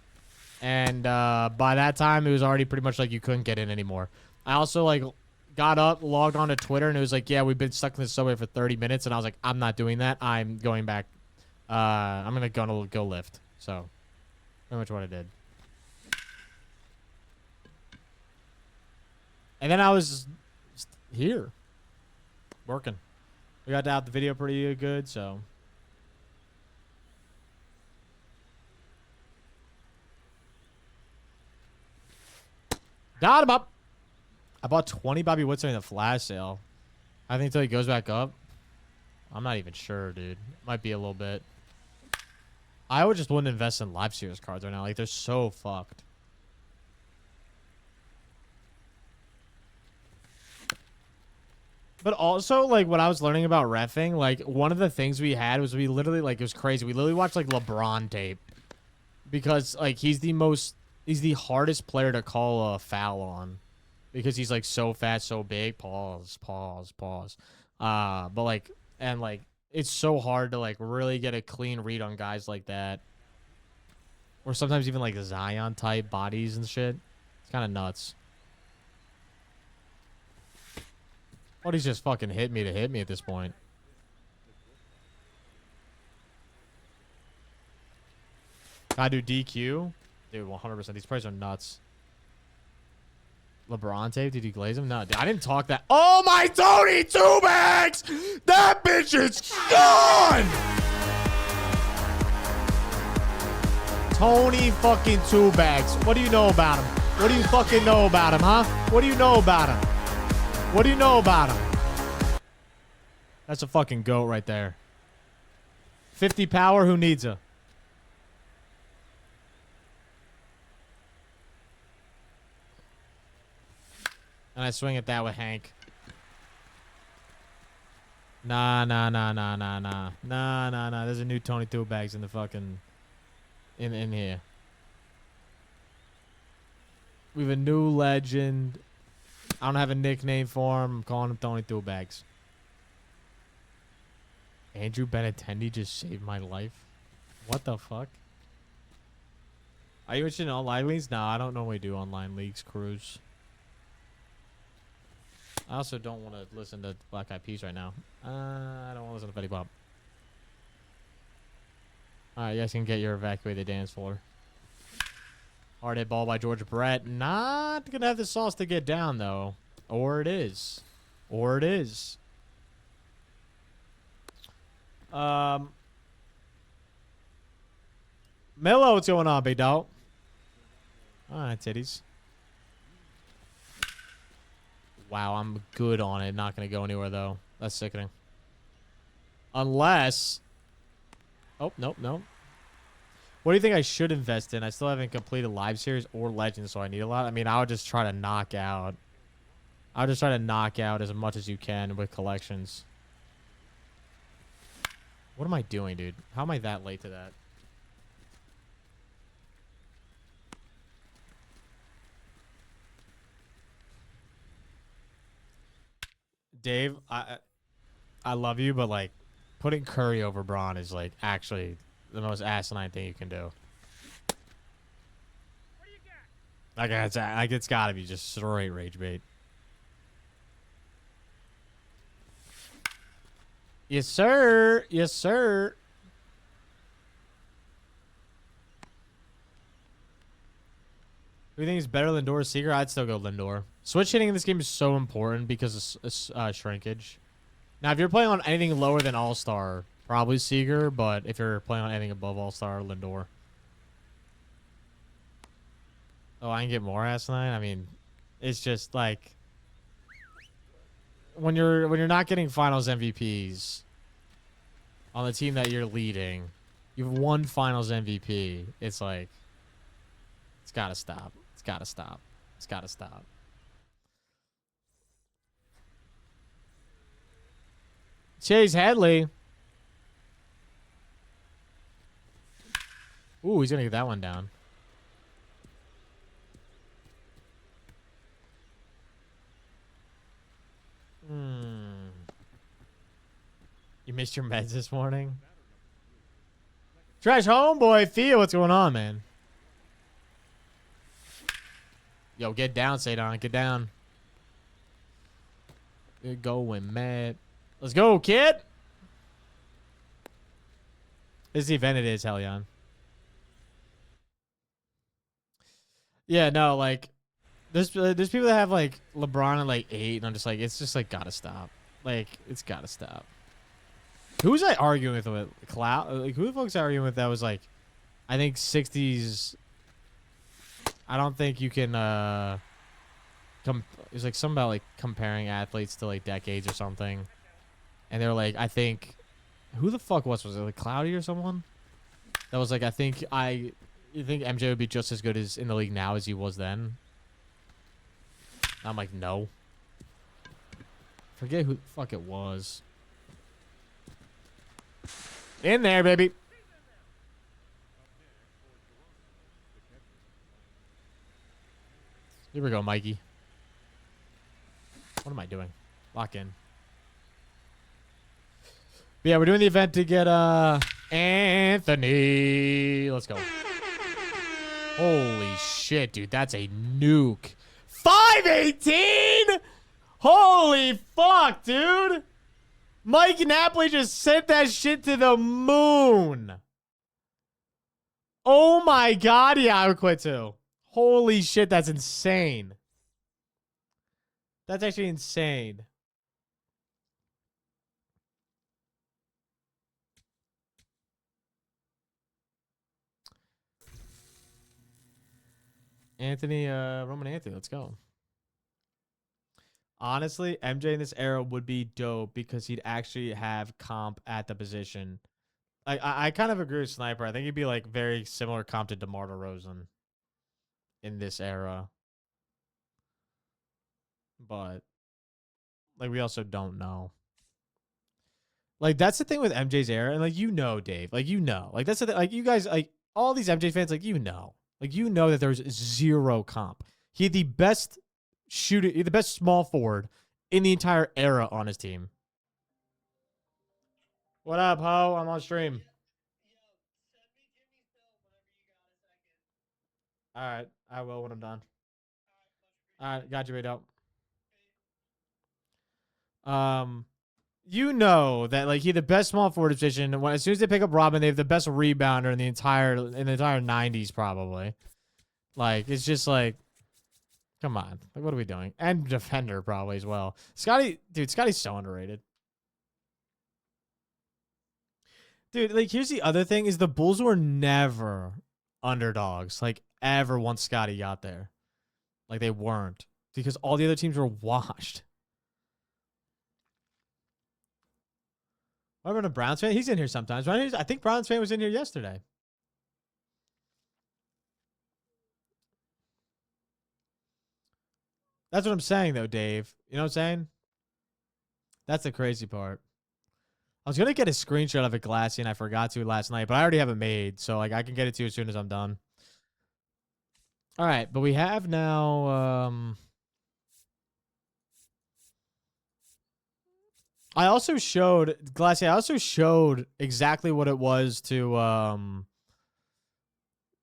And by that time, it was already pretty much like you couldn't get in anymore. I also like got up, logged on to Twitter, and it was like, yeah, we've been stuck in this subway for 30 minutes. And I was like, I'm not doing that. I'm going back. I'm going to go lift. So pretty much what I did. And then I was here working. We got out the video pretty good, so. Got him up. I bought 20 Bobby Woods during the flash sale. I think until he goes back up. I'm not even sure, dude. Might be a little bit. I would just wouldn't invest in live series cards right now. Like, they're so fucked. But also, like, when I was learning about reffing, like, one of the things we had was we literally, like, it was crazy. We literally watched, like, LeBron tape. Because, like, he's the hardest player to call a foul on. Because he's, like, so fast, so big. Pause. But, like, and, like, it's so hard to, like, really get a clean read on guys like that. Or sometimes even, like, Zion-type bodies and shit. It's kind of nuts. What, he's just fucking hit me at this point. Can I do DQ? Dude, 100%. These prices are nuts. LeBron tape? Did he glaze him? No, I didn't talk that. Oh my Tony two bags! That bitch is gone! Tony fucking two bags. What do you know about him? What do you fucking know about him, huh? What do you know about him? What do you know about him? That's a fucking goat right there. 50 power, who needs a? And I swing at that with Hank. Nah. There's a new Tony Two Bags in the fucking in here. We have a new legend. I don't have a nickname for him. I'm calling him Tony Two Bags. Andrew Benintendi just saved my life. What the fuck? Are you interested in online leagues? No, I don't normally do online leagues, Cruz. I also don't want to listen to Black Eyed Peas right now. I don't want to listen to Fetty Wap. Alright, you guys can get your evacuate the dance floor. Hard hit ball by Georgia Brett. Not going to have the sauce to get down, though. Or it is. Or it is. Mello, what's going on, big dog? Alright, titties. Wow, I'm good on it. Not going to go anywhere, though. That's sickening. Unless... Oh, nope. What do you think I should invest in? I still haven't completed Live Series or Legends, so I need a lot. I mean, I would just try to knock out... I'll just try to knock out as much as you can with collections. What am I doing, dude? How am I that late to that? Dave, I love you, but like putting Curry over Braun is like actually the most asinine thing you can do. Like it's gotta be just straight rage bait. Yes, sir. Yes, sir. Who do you think is better, Lindor or Seager? I'd still go Lindor. Switch hitting in this game is so important because of shrinkage. Now, if you're playing on anything lower than All-Star, probably Seager, but if you're playing on anything above All-Star, Lindor. Oh, I can get more asinine? I mean, it's just like when you're not getting Finals MVPs on the team that you're leading, you've won Finals MVP. It's like it's gotta stop. It's gotta stop. It's gotta stop. Chase Headley. Ooh, he's gonna get that one down. You missed your meds this morning? Trash homeboy, Thea, what's going on, man? Yo, get down, Sadon. Get down. Good going, Matt. Let's go, kid. This is the event it is, Helion. Yeah, no, like, there's people that have, like, LeBron at, like, 8, and I'm just like, it's just, like, gotta stop. Like, it's gotta stop. Who was I arguing with Cloud? Like, who the fuck's I arguing with that was, like, I think 60s... I don't think you can, it's like something about, like, comparing athletes to, like, decades or something. And they were like, I think... Who the fuck was it, like, Cloudy or someone? That was like, you think MJ would be just as good as in the league now as he was then? I'm like, no. Forget who the fuck it was. In there, baby. Here we go, Mikey. What am I doing? Lock in. But yeah, we're doing the event to get Anthony. Let's go. Holy shit, dude. That's a nuke. 518? Holy fuck, dude. Mike Napoli just sent that shit to the moon. Oh my god, yeah, I would quit too. Holy shit, that's insane. That's actually insane. Roman Anthony, let's go. Honestly, MJ in this era would be dope because he'd actually have comp at the position. I kind of agree with Sniper. I think he'd be like very similar comp to DeMar DeRozan in this era. But like we also don't know. Like that's the thing with MJ's era, and like Dave, like that's the thing, like you guys, like all these MJ fans, like that there's zero comp. He had the best shooter, the best small forward in the entire era on his team. What up, ho? I'm on stream. All right, I will when I'm done. All right, got you, made up. Um, that like he the best small forward position. When as soon as they pick up Robin, they have the best rebounder in the entire '90s probably. Like it's just like, come on, like what are we doing? And defender probably as well. Scotty's so underrated. Dude, like here's the other thing is the Bulls were never underdogs like ever once Scotty got there. Like they weren't because all the other teams were washed. What about a Browns fan? He's in here sometimes. Right? I think Browns fan was in here yesterday. That's what I'm saying, though, Dave. You know what I'm saying? That's the crazy part. I was gonna get a screenshot of it, Glassy, and I forgot to last night, but I already have it made, so like I can get it to you as soon as I'm done. All right, but we have now. I also showed Glassy. I also showed exactly what it was to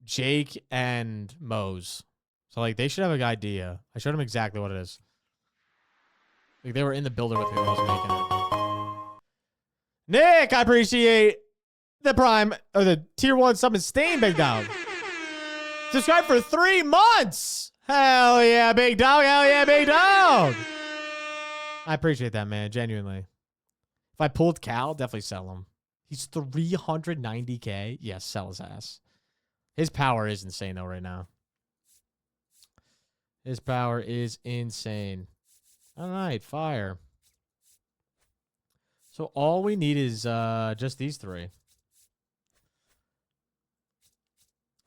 Jake and Mose. So like they should have an idea. I showed them exactly what it is. Like they were in the builder with me when I was making it. Nick, I appreciate the prime or the tier 1 sub and stain, big dog. Subscribe for 3 months. Hell yeah, big dog. Hell yeah, big dog. I appreciate that, man. Genuinely. If I pulled Cal, definitely sell him. He's 390K. Yes, sell his ass. His power is insane, though, right now. His power is insane. All right, fire. So all we need is just these 3.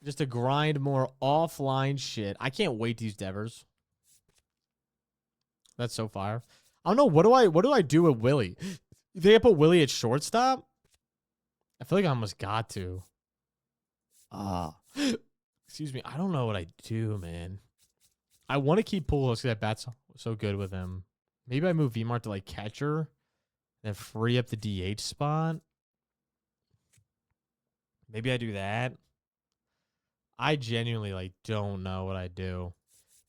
Just to grind more offline shit. I can't wait to use Devers. That's so fire. I don't know. What do I do with Willie? You think I put Willie at shortstop? I feel like I almost got to. Excuse me. I don't know what I do, man. I want to keep Pujols because that bat's so good with him. Maybe I move Vmart to like catcher, then free up the DH spot. Maybe I do that. I genuinely like don't know what I do.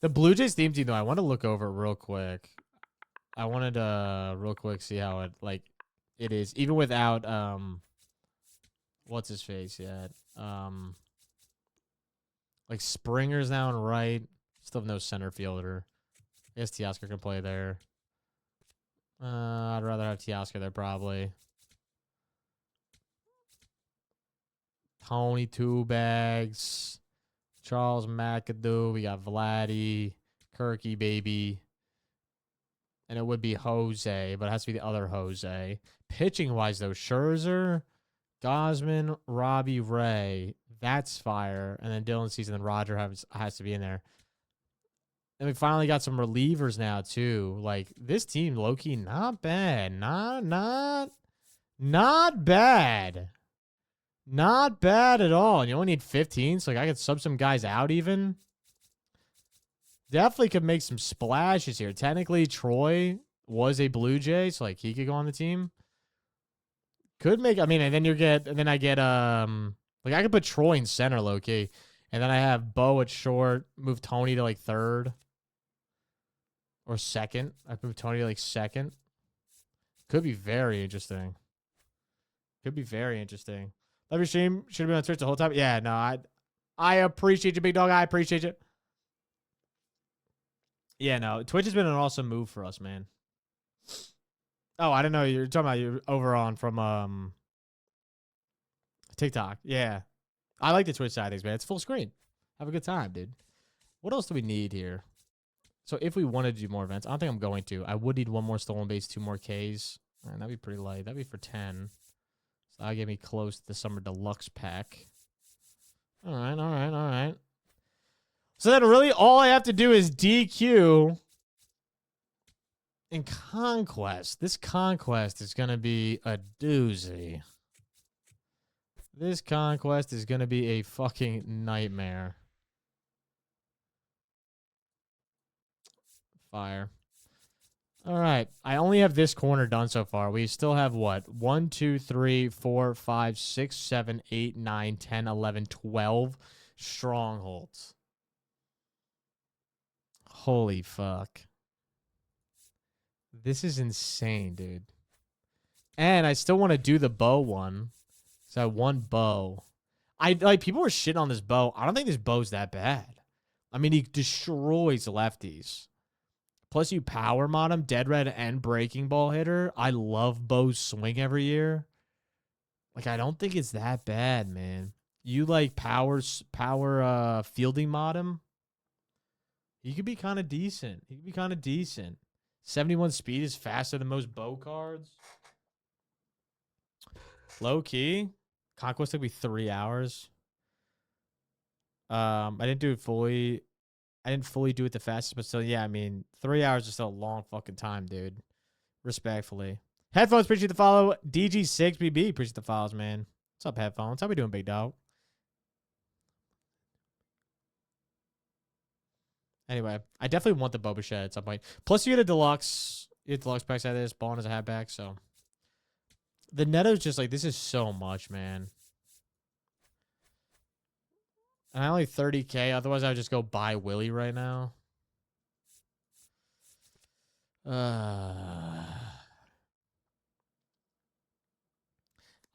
The Blue Jays theme team though, I want to look over it real quick. I wanted to real quick see how it like it is even without what's his face yet. Like Springer's now in right. Still have no center fielder. I guess Teoscar can play there. I'd rather have Teoscar there probably. Tony Two Bags. Charles McAdoo. We got Vladdy. Kirky, baby. And it would be Jose, but it has to be the other Jose. Pitching-wise, though, Scherzer, Gosman, Robbie Ray. That's fire. And then Dylan Cease and then Roger has to be in there. And we finally got some relievers now, too. Like, this team, low-key, not bad. Not bad. Not bad at all. And you only need 15, so like I could sub some guys out even. Definitely could make some splashes here. Technically, Troy was a Blue Jay, so like he could go on the team. Could make, I mean, and then I get like I could put Troy in center low key. And then I have Bo at short, move Tony to like third. Or second. I move Tony to like second. Could be very interesting. Could be very interesting. Love your stream. Should have been on Twitch the whole time. Yeah, no, I appreciate you, big dog. I appreciate you. Yeah, no, Twitch has been an awesome move for us, man. Oh, I didn't know you're talking about your over on from TikTok. Yeah, I like the Twitch side of things, man. It's full screen. Have a good time, dude. What else do we need here? So if we wanted to do more events, I don't think I'm going to. I would need one more stolen base, 2 more Ks. Man, that'd be pretty light. That'd be for 10. So that'd get me close to the summer deluxe pack. All right, all right, all right. So then really all I have to do is DQ and Conquest. This Conquest is going to be a doozy. This Conquest is going to be a fucking nightmare. Fire. All right. I only have this corner done so far. We still have what? 1, 2, 3, 4, 5, 6, 7, 8, 9, 10, 11, 12 strongholds. Holy fuck. This is insane, dude. And I still want to do the bow one. So I have one bow. People were shitting on this bow. I don't think this bow's that bad. I mean, he destroys lefties. Plus, you power mod him, dead red and breaking ball hitter. I love Bo's swing every year. Like, I don't think it's that bad, man. You like power fielding mod him. He could be kind of decent. 71 speed is faster than most Bo cards. Low key. Conquest took me 3 hours. I didn't do it fully. I didn't fully do it the fastest, but still, yeah, I mean, 3 hours is still a long fucking time, dude. Respectfully. Headphones, appreciate the follow. DG6BB, appreciate the follows, man. What's up, Headphones? How we doing, big dog? Anyway, I definitely want the Boba Shed at some point. Plus, you get a deluxe. You get deluxe packs out of this. Ballin' as a hatback, so. The Neto's just like, this is so much, man. And I only 30K. Otherwise, I would just go buy Willie right now. I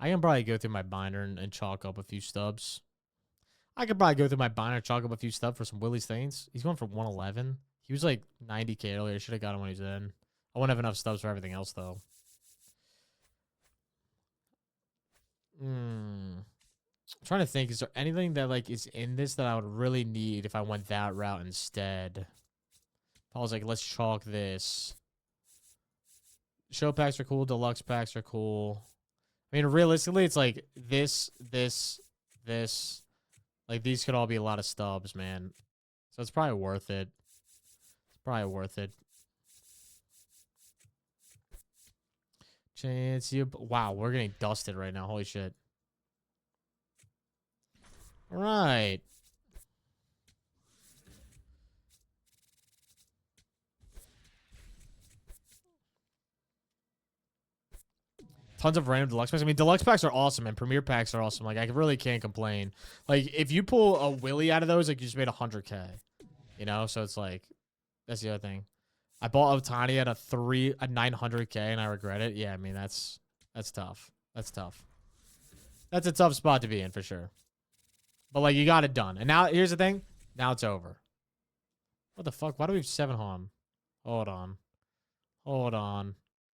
can probably go through my binder and chalk up a few stubs. I could probably go through my binder and chalk up a few stubs for some Willie's things. He's going for 111. He was like 90K earlier. Should have got him when he was in. I won't have enough stubs for everything else, though. I'm trying to think. Is there anything that like is in this that I would really need if I went that route instead? If I was like, let's chalk this. Show packs are cool. Deluxe packs are cool. I mean, realistically, it's like this. Like, these could all be a lot of stubs, man. So it's probably worth it. Chance you. Wow, we're getting dusted right now. Holy shit. All right. Tons of random deluxe packs. I mean, deluxe packs are awesome, and premier packs are awesome. Like, I really can't complain. Like, if you pull a Willie out of those, like, you just made 100K. You know? So it's like, that's the other thing. I bought Otani at a 900K, and I regret it. Yeah, I mean, that's tough. That's tough. That's a tough spot to be in, for sure. But, like, you got it done. And now, here's the thing. Now it's over. What the fuck? Why do we have 7 harm? Hold on. Hold on.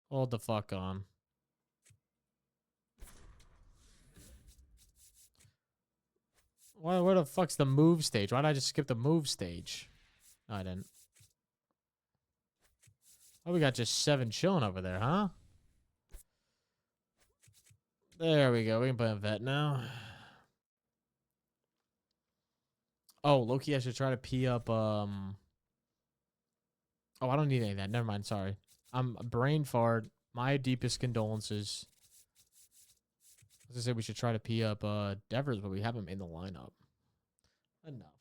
Hold the fuck on. Where the fuck's the move stage? Why did I just skip the move stage? No, I didn't. Oh, we got just 7 chilling over there, huh? There we go. We can play a vet now. Oh, Loki, I should try to pee up, Oh, I don't need any of that. Never mind. Sorry. I'm brain fart. My deepest condolences. As I said, we should try to pee up Devers, but we have him in the lineup. Enough.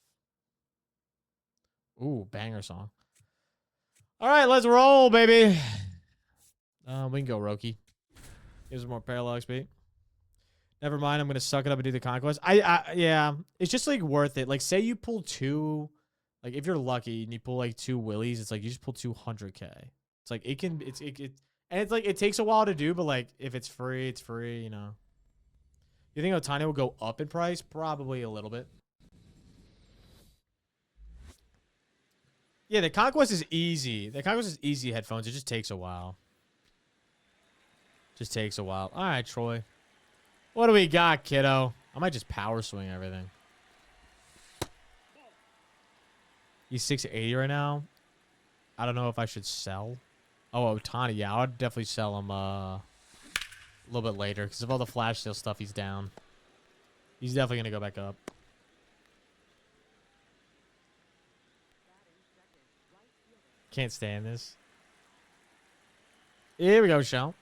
Ooh, banger song. All right, let's roll, baby. We can go Roki. Gives us more parallel XP. Never mind. I'm gonna suck it up and do the conquest. Yeah, it's just like worth it. Like, say you pull 2, like if you're lucky and you pull like 2 Willies, it's like you just pull 200K. It's like it can, and it's like it takes a while to do, but like if it's free, it's free. You know. You think Otani will go up in price? Probably a little bit. Yeah, the Conquest is easy. The Conquest is easy headphones. It just takes a while. Just takes a while. All right, Troy. What do we got, kiddo? I might just power swing everything. He's 680 right now. I don't know if I should sell. Oh, Otani. Yeah, I would definitely sell him a little bit later because of all the flash sale stuff he's down. He's definitely going to go back up. Can't stand this. Here we go, Shell.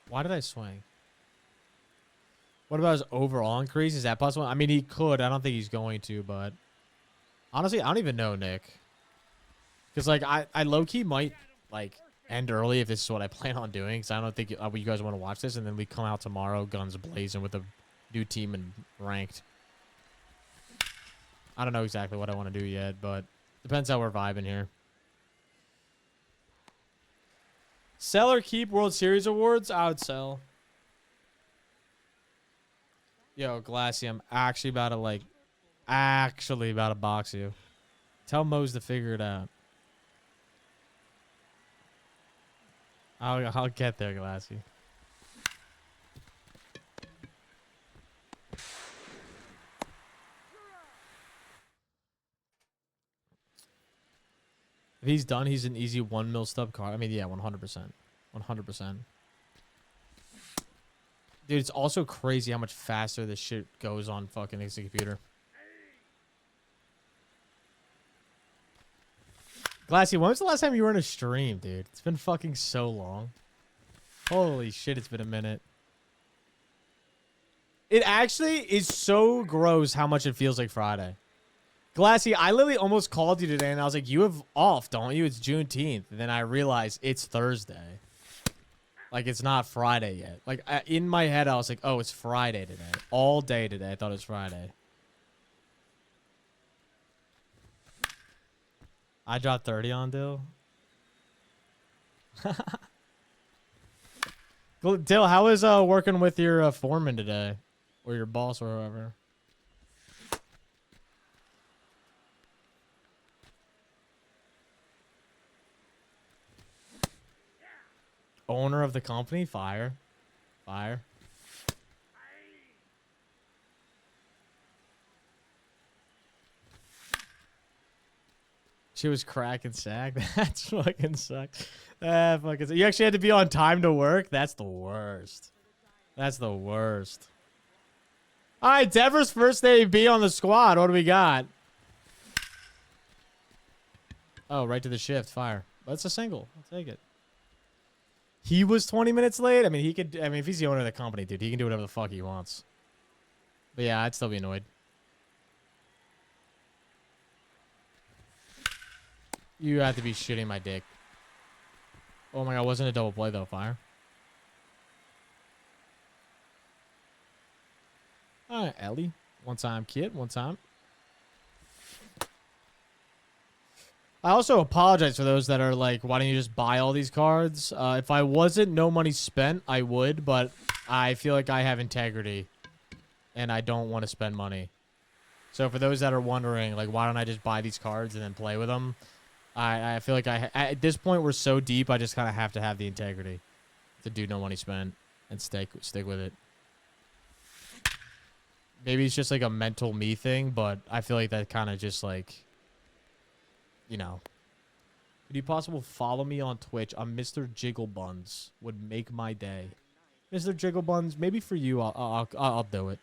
Why did I swing? What about his overall increase? Is that possible? I mean, he could. I don't think he's going to, but honestly, I don't even know, Nick. Because, like, I low-key might, like, end early if this is what I plan on doing. Because I don't think you guys want to watch this. And then we come out tomorrow, guns blazing, with a new team and ranked. I don't know exactly what I want to do yet, but depends how we're vibing here. Sell or keep World Series awards? I would sell. Yo, Glassy, I'm actually about to box you. Tell Mose to figure it out. I'll get there, Glassy. If he's done, he's an easy 1 mil stub card. I mean, yeah, 100%. 100%. Dude, it's also crazy how much faster this shit goes on fucking this computer. Glassy, when was the last time you were in a stream, dude? It's been fucking so long. Holy shit, it's been a minute. It actually is so gross how much it feels like Friday. Glassy, I literally almost called you today, and I was like, you have off, don't you? It's Juneteenth. And then I realized it's Thursday. Like, it's not Friday yet. Like, in my head, I was like, oh, it's Friday today. All day today, I thought it was Friday. I dropped 30 on Dill. Dill, how is working with your foreman today? Or your boss or whoever? Owner of the company? Fire. Fire. She was cracking sack. That's fucking sucks. That fucking sucks. You actually had to be on time to work? That's the worst. That's the worst. All right, Dever's first day be on the squad. What do we got? Oh, right to the shift. Fire. That's a single. I'll take it. He was 20 minutes late? I mean, he could... I mean, if he's the owner of the company, dude, he can do whatever the fuck he wants. But yeah, I'd still be annoyed. You have to be shitting my dick. Oh my god, wasn't a double play though, Fire. Alright, Ellie. One time, kid. One time. I also apologize for those that are like, why don't you just buy all these cards? If I wasn't no money spent, I would, but I feel like I have integrity and I don't want to spend money. So for those that are wondering, like, why don't I just buy these cards and then play with them? I feel like at this point, we're so deep, I just kind of have to have the integrity to do no money spent and stick with it. Maybe it's just like a mental me thing, but I feel like that kind of just like... You know, could you possibly follow me on Twitch? I'm Mr. Jigglebuns. Would make my day. Mr. Jigglebuns, maybe for you, I'll do it.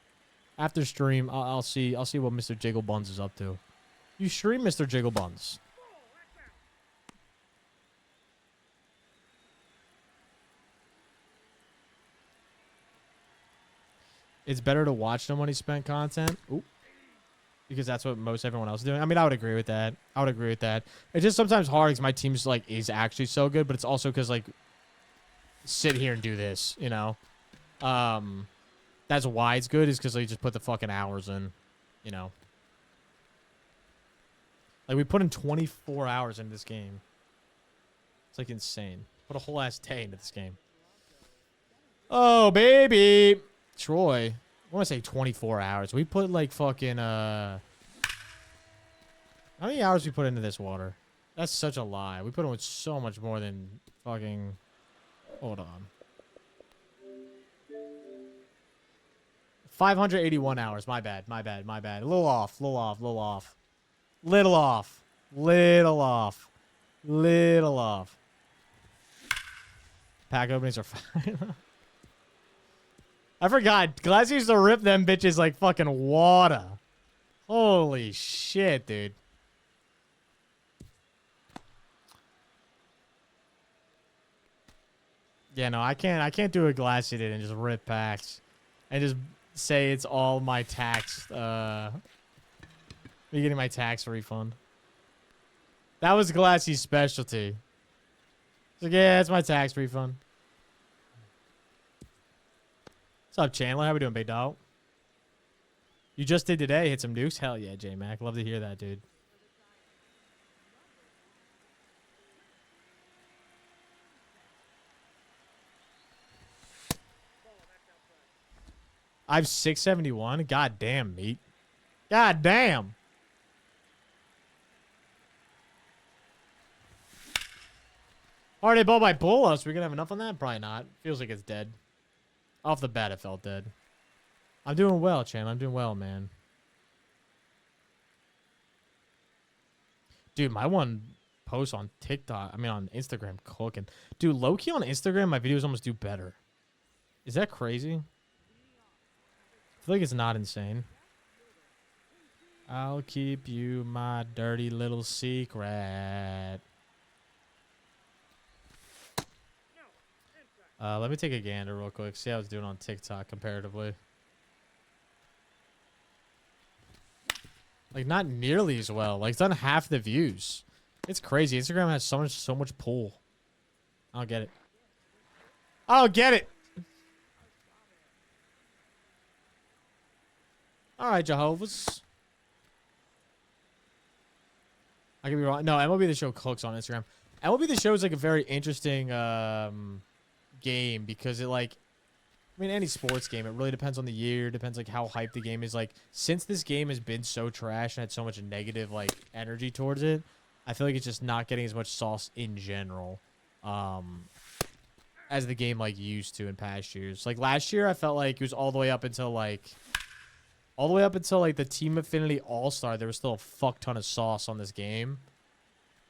After stream, I'll see what Mr. Jigglebuns is up to. You stream Mr. Jigglebuns. It's better to watch no money spent content. Ooh. Because that's what most everyone else is doing. I mean, I would agree with that. I would agree with that. It's just sometimes hard because my team's like is actually so good, but it's also because like sit here and do this, you know. That's why it's good is because they just put the fucking hours in, you know. Like we put in 24 hours into this game. It's like insane. Put a whole ass day into this game. Oh baby, Troy. want to say 24 hours. We put like fucking how many hours we put into this water? That's such a lie. We put in so much more than fucking. Hold on. 581 hours. My bad. My bad. My bad. A little off. Little off. Little off. Little off. Little off. Little off. Pack openings are fine. I forgot. Glass used to rip them bitches like fucking water. Holy shit, dude. Yeah, no, I can't do a glassy did and just rip packs. And just say it's all my tax, me getting my tax refund. That was Glassy's specialty. It's like, yeah, it's my tax refund. What's up, Chandler? How we doing, big dog? You just did today. Hit some nukes? Hell yeah, J-Mac. Love to hear that, dude. I've 671. God damn, meat. God damn. Already bought my Bolos. We're gonna have enough on that? Probably not. Feels like it's dead. Off the bat, it felt dead. I'm doing well, Chan. I'm doing well, man. Dude, my one post on TikTok, I mean on Instagram, cooking. Dude, low-key on Instagram, my videos almost do better. Is that crazy? I feel like it's not insane. I'll keep you my dirty little secret. Let me take a gander real quick. See how it's doing on TikTok comparatively. Like, not nearly as well. Like, it's done half the views. It's crazy. Instagram has so much pull. I don't get it. I don't get it. All right, Jehovah's. I could be wrong. No, MLB The Show cooks on Instagram. MLB The Show is like a very interesting game because it like, I mean, any sports game, it really depends on the year. Depends like how hyped the game is. Like, since this game has been so trash and had so much negative like energy towards it, I feel like it's just not getting as much sauce in general as the game like used to in past years. Like last year, I felt like it was all the way up until like the Team Affinity All-Star, there was still a fuck ton of sauce on this game.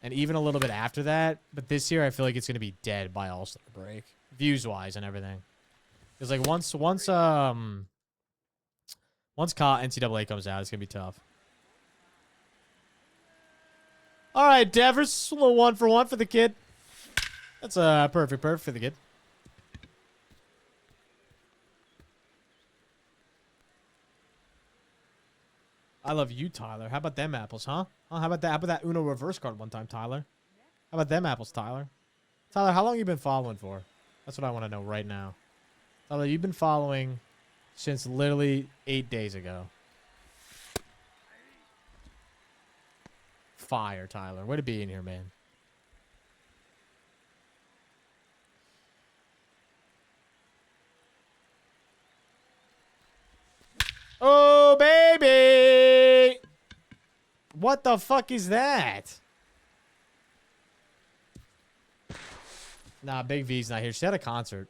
And even a little bit after that. But this year, I feel like it's going to be dead by All-Star break. Views-wise and everything. Because, like, once NCAA comes out, it's going to be tough. All right, Devers. A little 1-for-1 for the kid. That's perfect for the kid. I love you, Tyler. How about them apples, huh? How about that? How about that Uno reverse card one time, Tyler? How about them apples, Tyler? Tyler, how long you been following for? That's what I want to know right now. Tyler, you've been following since literally 8 days ago. Fire, Tyler. Way to be in here, man. Oh, baby! What the fuck is that? Nah, Big V's not here. She had a concert.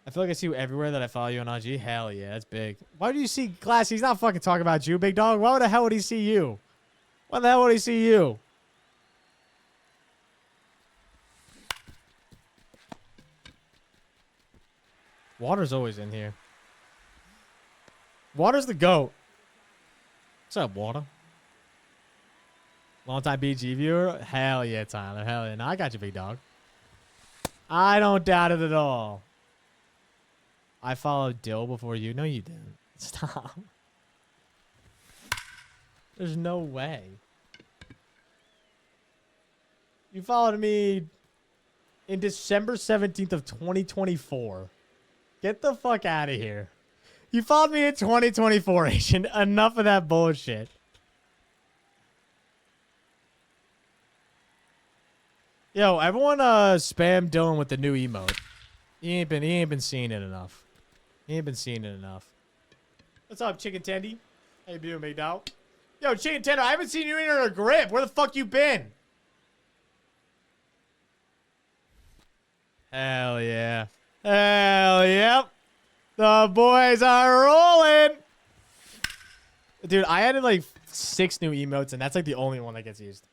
I feel like I see you everywhere that I follow you on IG. Hell yeah, that's big. Why do you see Glass? He's not fucking talking about you, big dog. Why the hell would he see you? Why the hell would he see you? Water's always in here. Water's the GOAT. What's up, Water? Long time BG viewer? Hell yeah, Tyler. Hell yeah. No, I got you, big dog. I don't doubt it at all. I followed Dill before you. No, you didn't. Stop. There's no way. You followed me in December 17th of 2024. Get the fuck out of here. You followed me in 2024, Asian. Enough of that bullshit. Yo, everyone spam Dylan with the new emote. He ain't been seeing it enough. He ain't been seeing it enough. What's up, Chicken Tendy? How you doing, big dog? Yo, Chicken Tender, I haven't seen you in a grip. Where the fuck you been? Hell yeah. Hell yep. The boys are rolling. Dude, I added like 6 new emotes, and that's like the only one that gets used.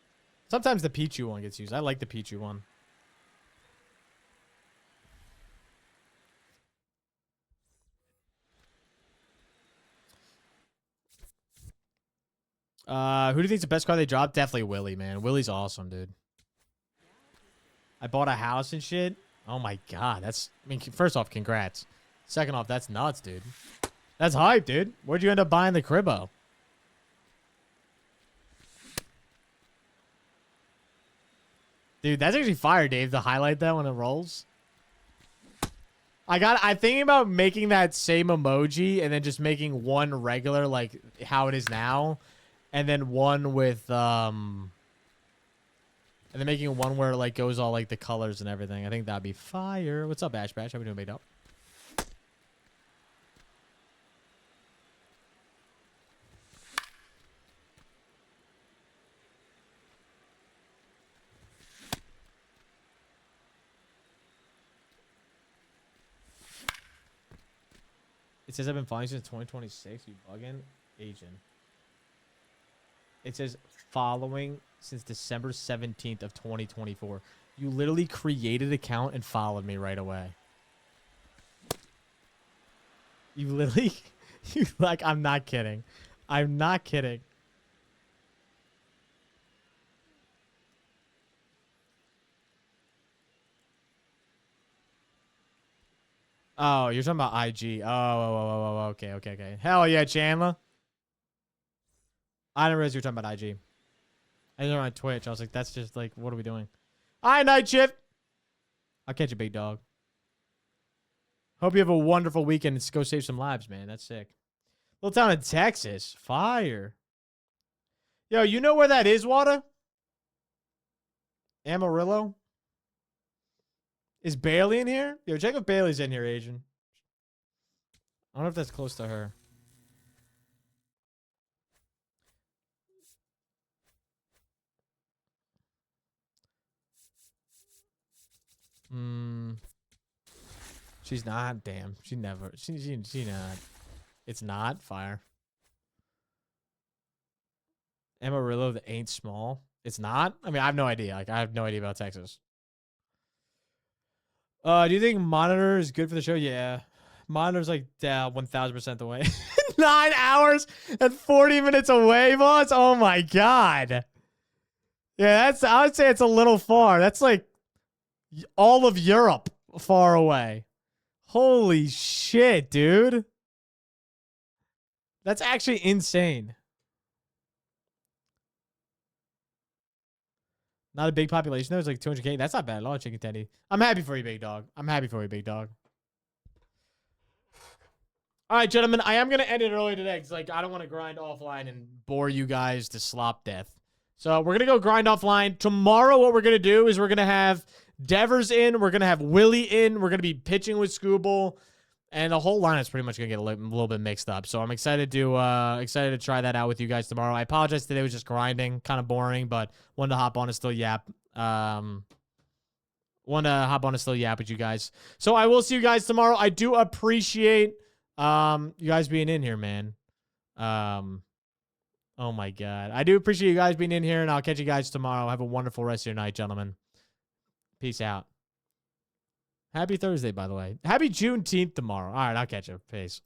Sometimes the Pichu one gets used. I like the Pichu one. Who do you think's the best car they dropped? Definitely Willie, man. Willie's awesome, dude. I bought a house and shit. Oh my god, that's... I mean, first off, congrats. Second off, that's nuts, dude. That's hype, dude. Where'd you end up buying the cribbo? Dude, that's actually fire, Dave, to highlight that when it rolls. I'm thinking about making that same emoji and then just making one regular, like how it is now. And then one with, and then making one where it like goes all like the colors and everything. I think that'd be fire. What's up, Ash Bash? How we doing, made up? It says I've been following since 2026. You bugging? Asian. It says following since December 17th of 2024. You literally created an account and followed me right away. You literally... You like, I'm not kidding. I'm not kidding. Oh, you're talking about IG. Oh, okay. Hell yeah, Chandler. I didn't realize you were talking about IG. I didn't know on Twitch. I was like, that's just like, what are we doing? Hi, Night Shift. I'll catch you, big dog. Hope you have a wonderful weekend. Let's go save some lives, man. That's sick. Little town in Texas. Fire. Yo, you know where that is, Wada? Amarillo? Is Bailey in here? Yo, check if Bailey's in here, Asian. I don't know if that's close to her. She's not. Damn. She never. She not. It's not. Fire. Amarillo that ain't small. It's not? I mean, I have no idea. Like, I have no idea about Texas. Do you think Monitor is good for the show? Yeah. Monitor's like 1,000% away. 9 hours and 40 minutes away, boss. Oh my god. Yeah, I would say it's a little far. That's like all of Europe far away. Holy shit, dude. That's actually insane. Not a big population. There's like 200K. That's not bad at all, Chicken Teddy. I'm happy for you, big dog. I'm happy for you, big dog. All right, gentlemen. I am going to end it early today because like, I don't want to grind offline and bore you guys to slop death. So we're going to go grind offline. Tomorrow, what we're going to do is we're going to have Devers in. We're going to have Willie in. We're going to be pitching with Scooble. And the whole line is pretty much going to get a little bit mixed up. So I'm excited to try that out with you guys tomorrow. I apologize today was just grinding, kind of boring, but wanted to hop on and still yap. Wanted to hop on and still yap with you guys. So I will see you guys tomorrow. I do appreciate you guys being in here, man. Oh my god. I do appreciate you guys being in here, and I'll catch you guys tomorrow. Have a wonderful rest of your night, gentlemen. Peace out. Happy Thursday, by the way. Happy Juneteenth tomorrow. All right, I'll catch you. Peace.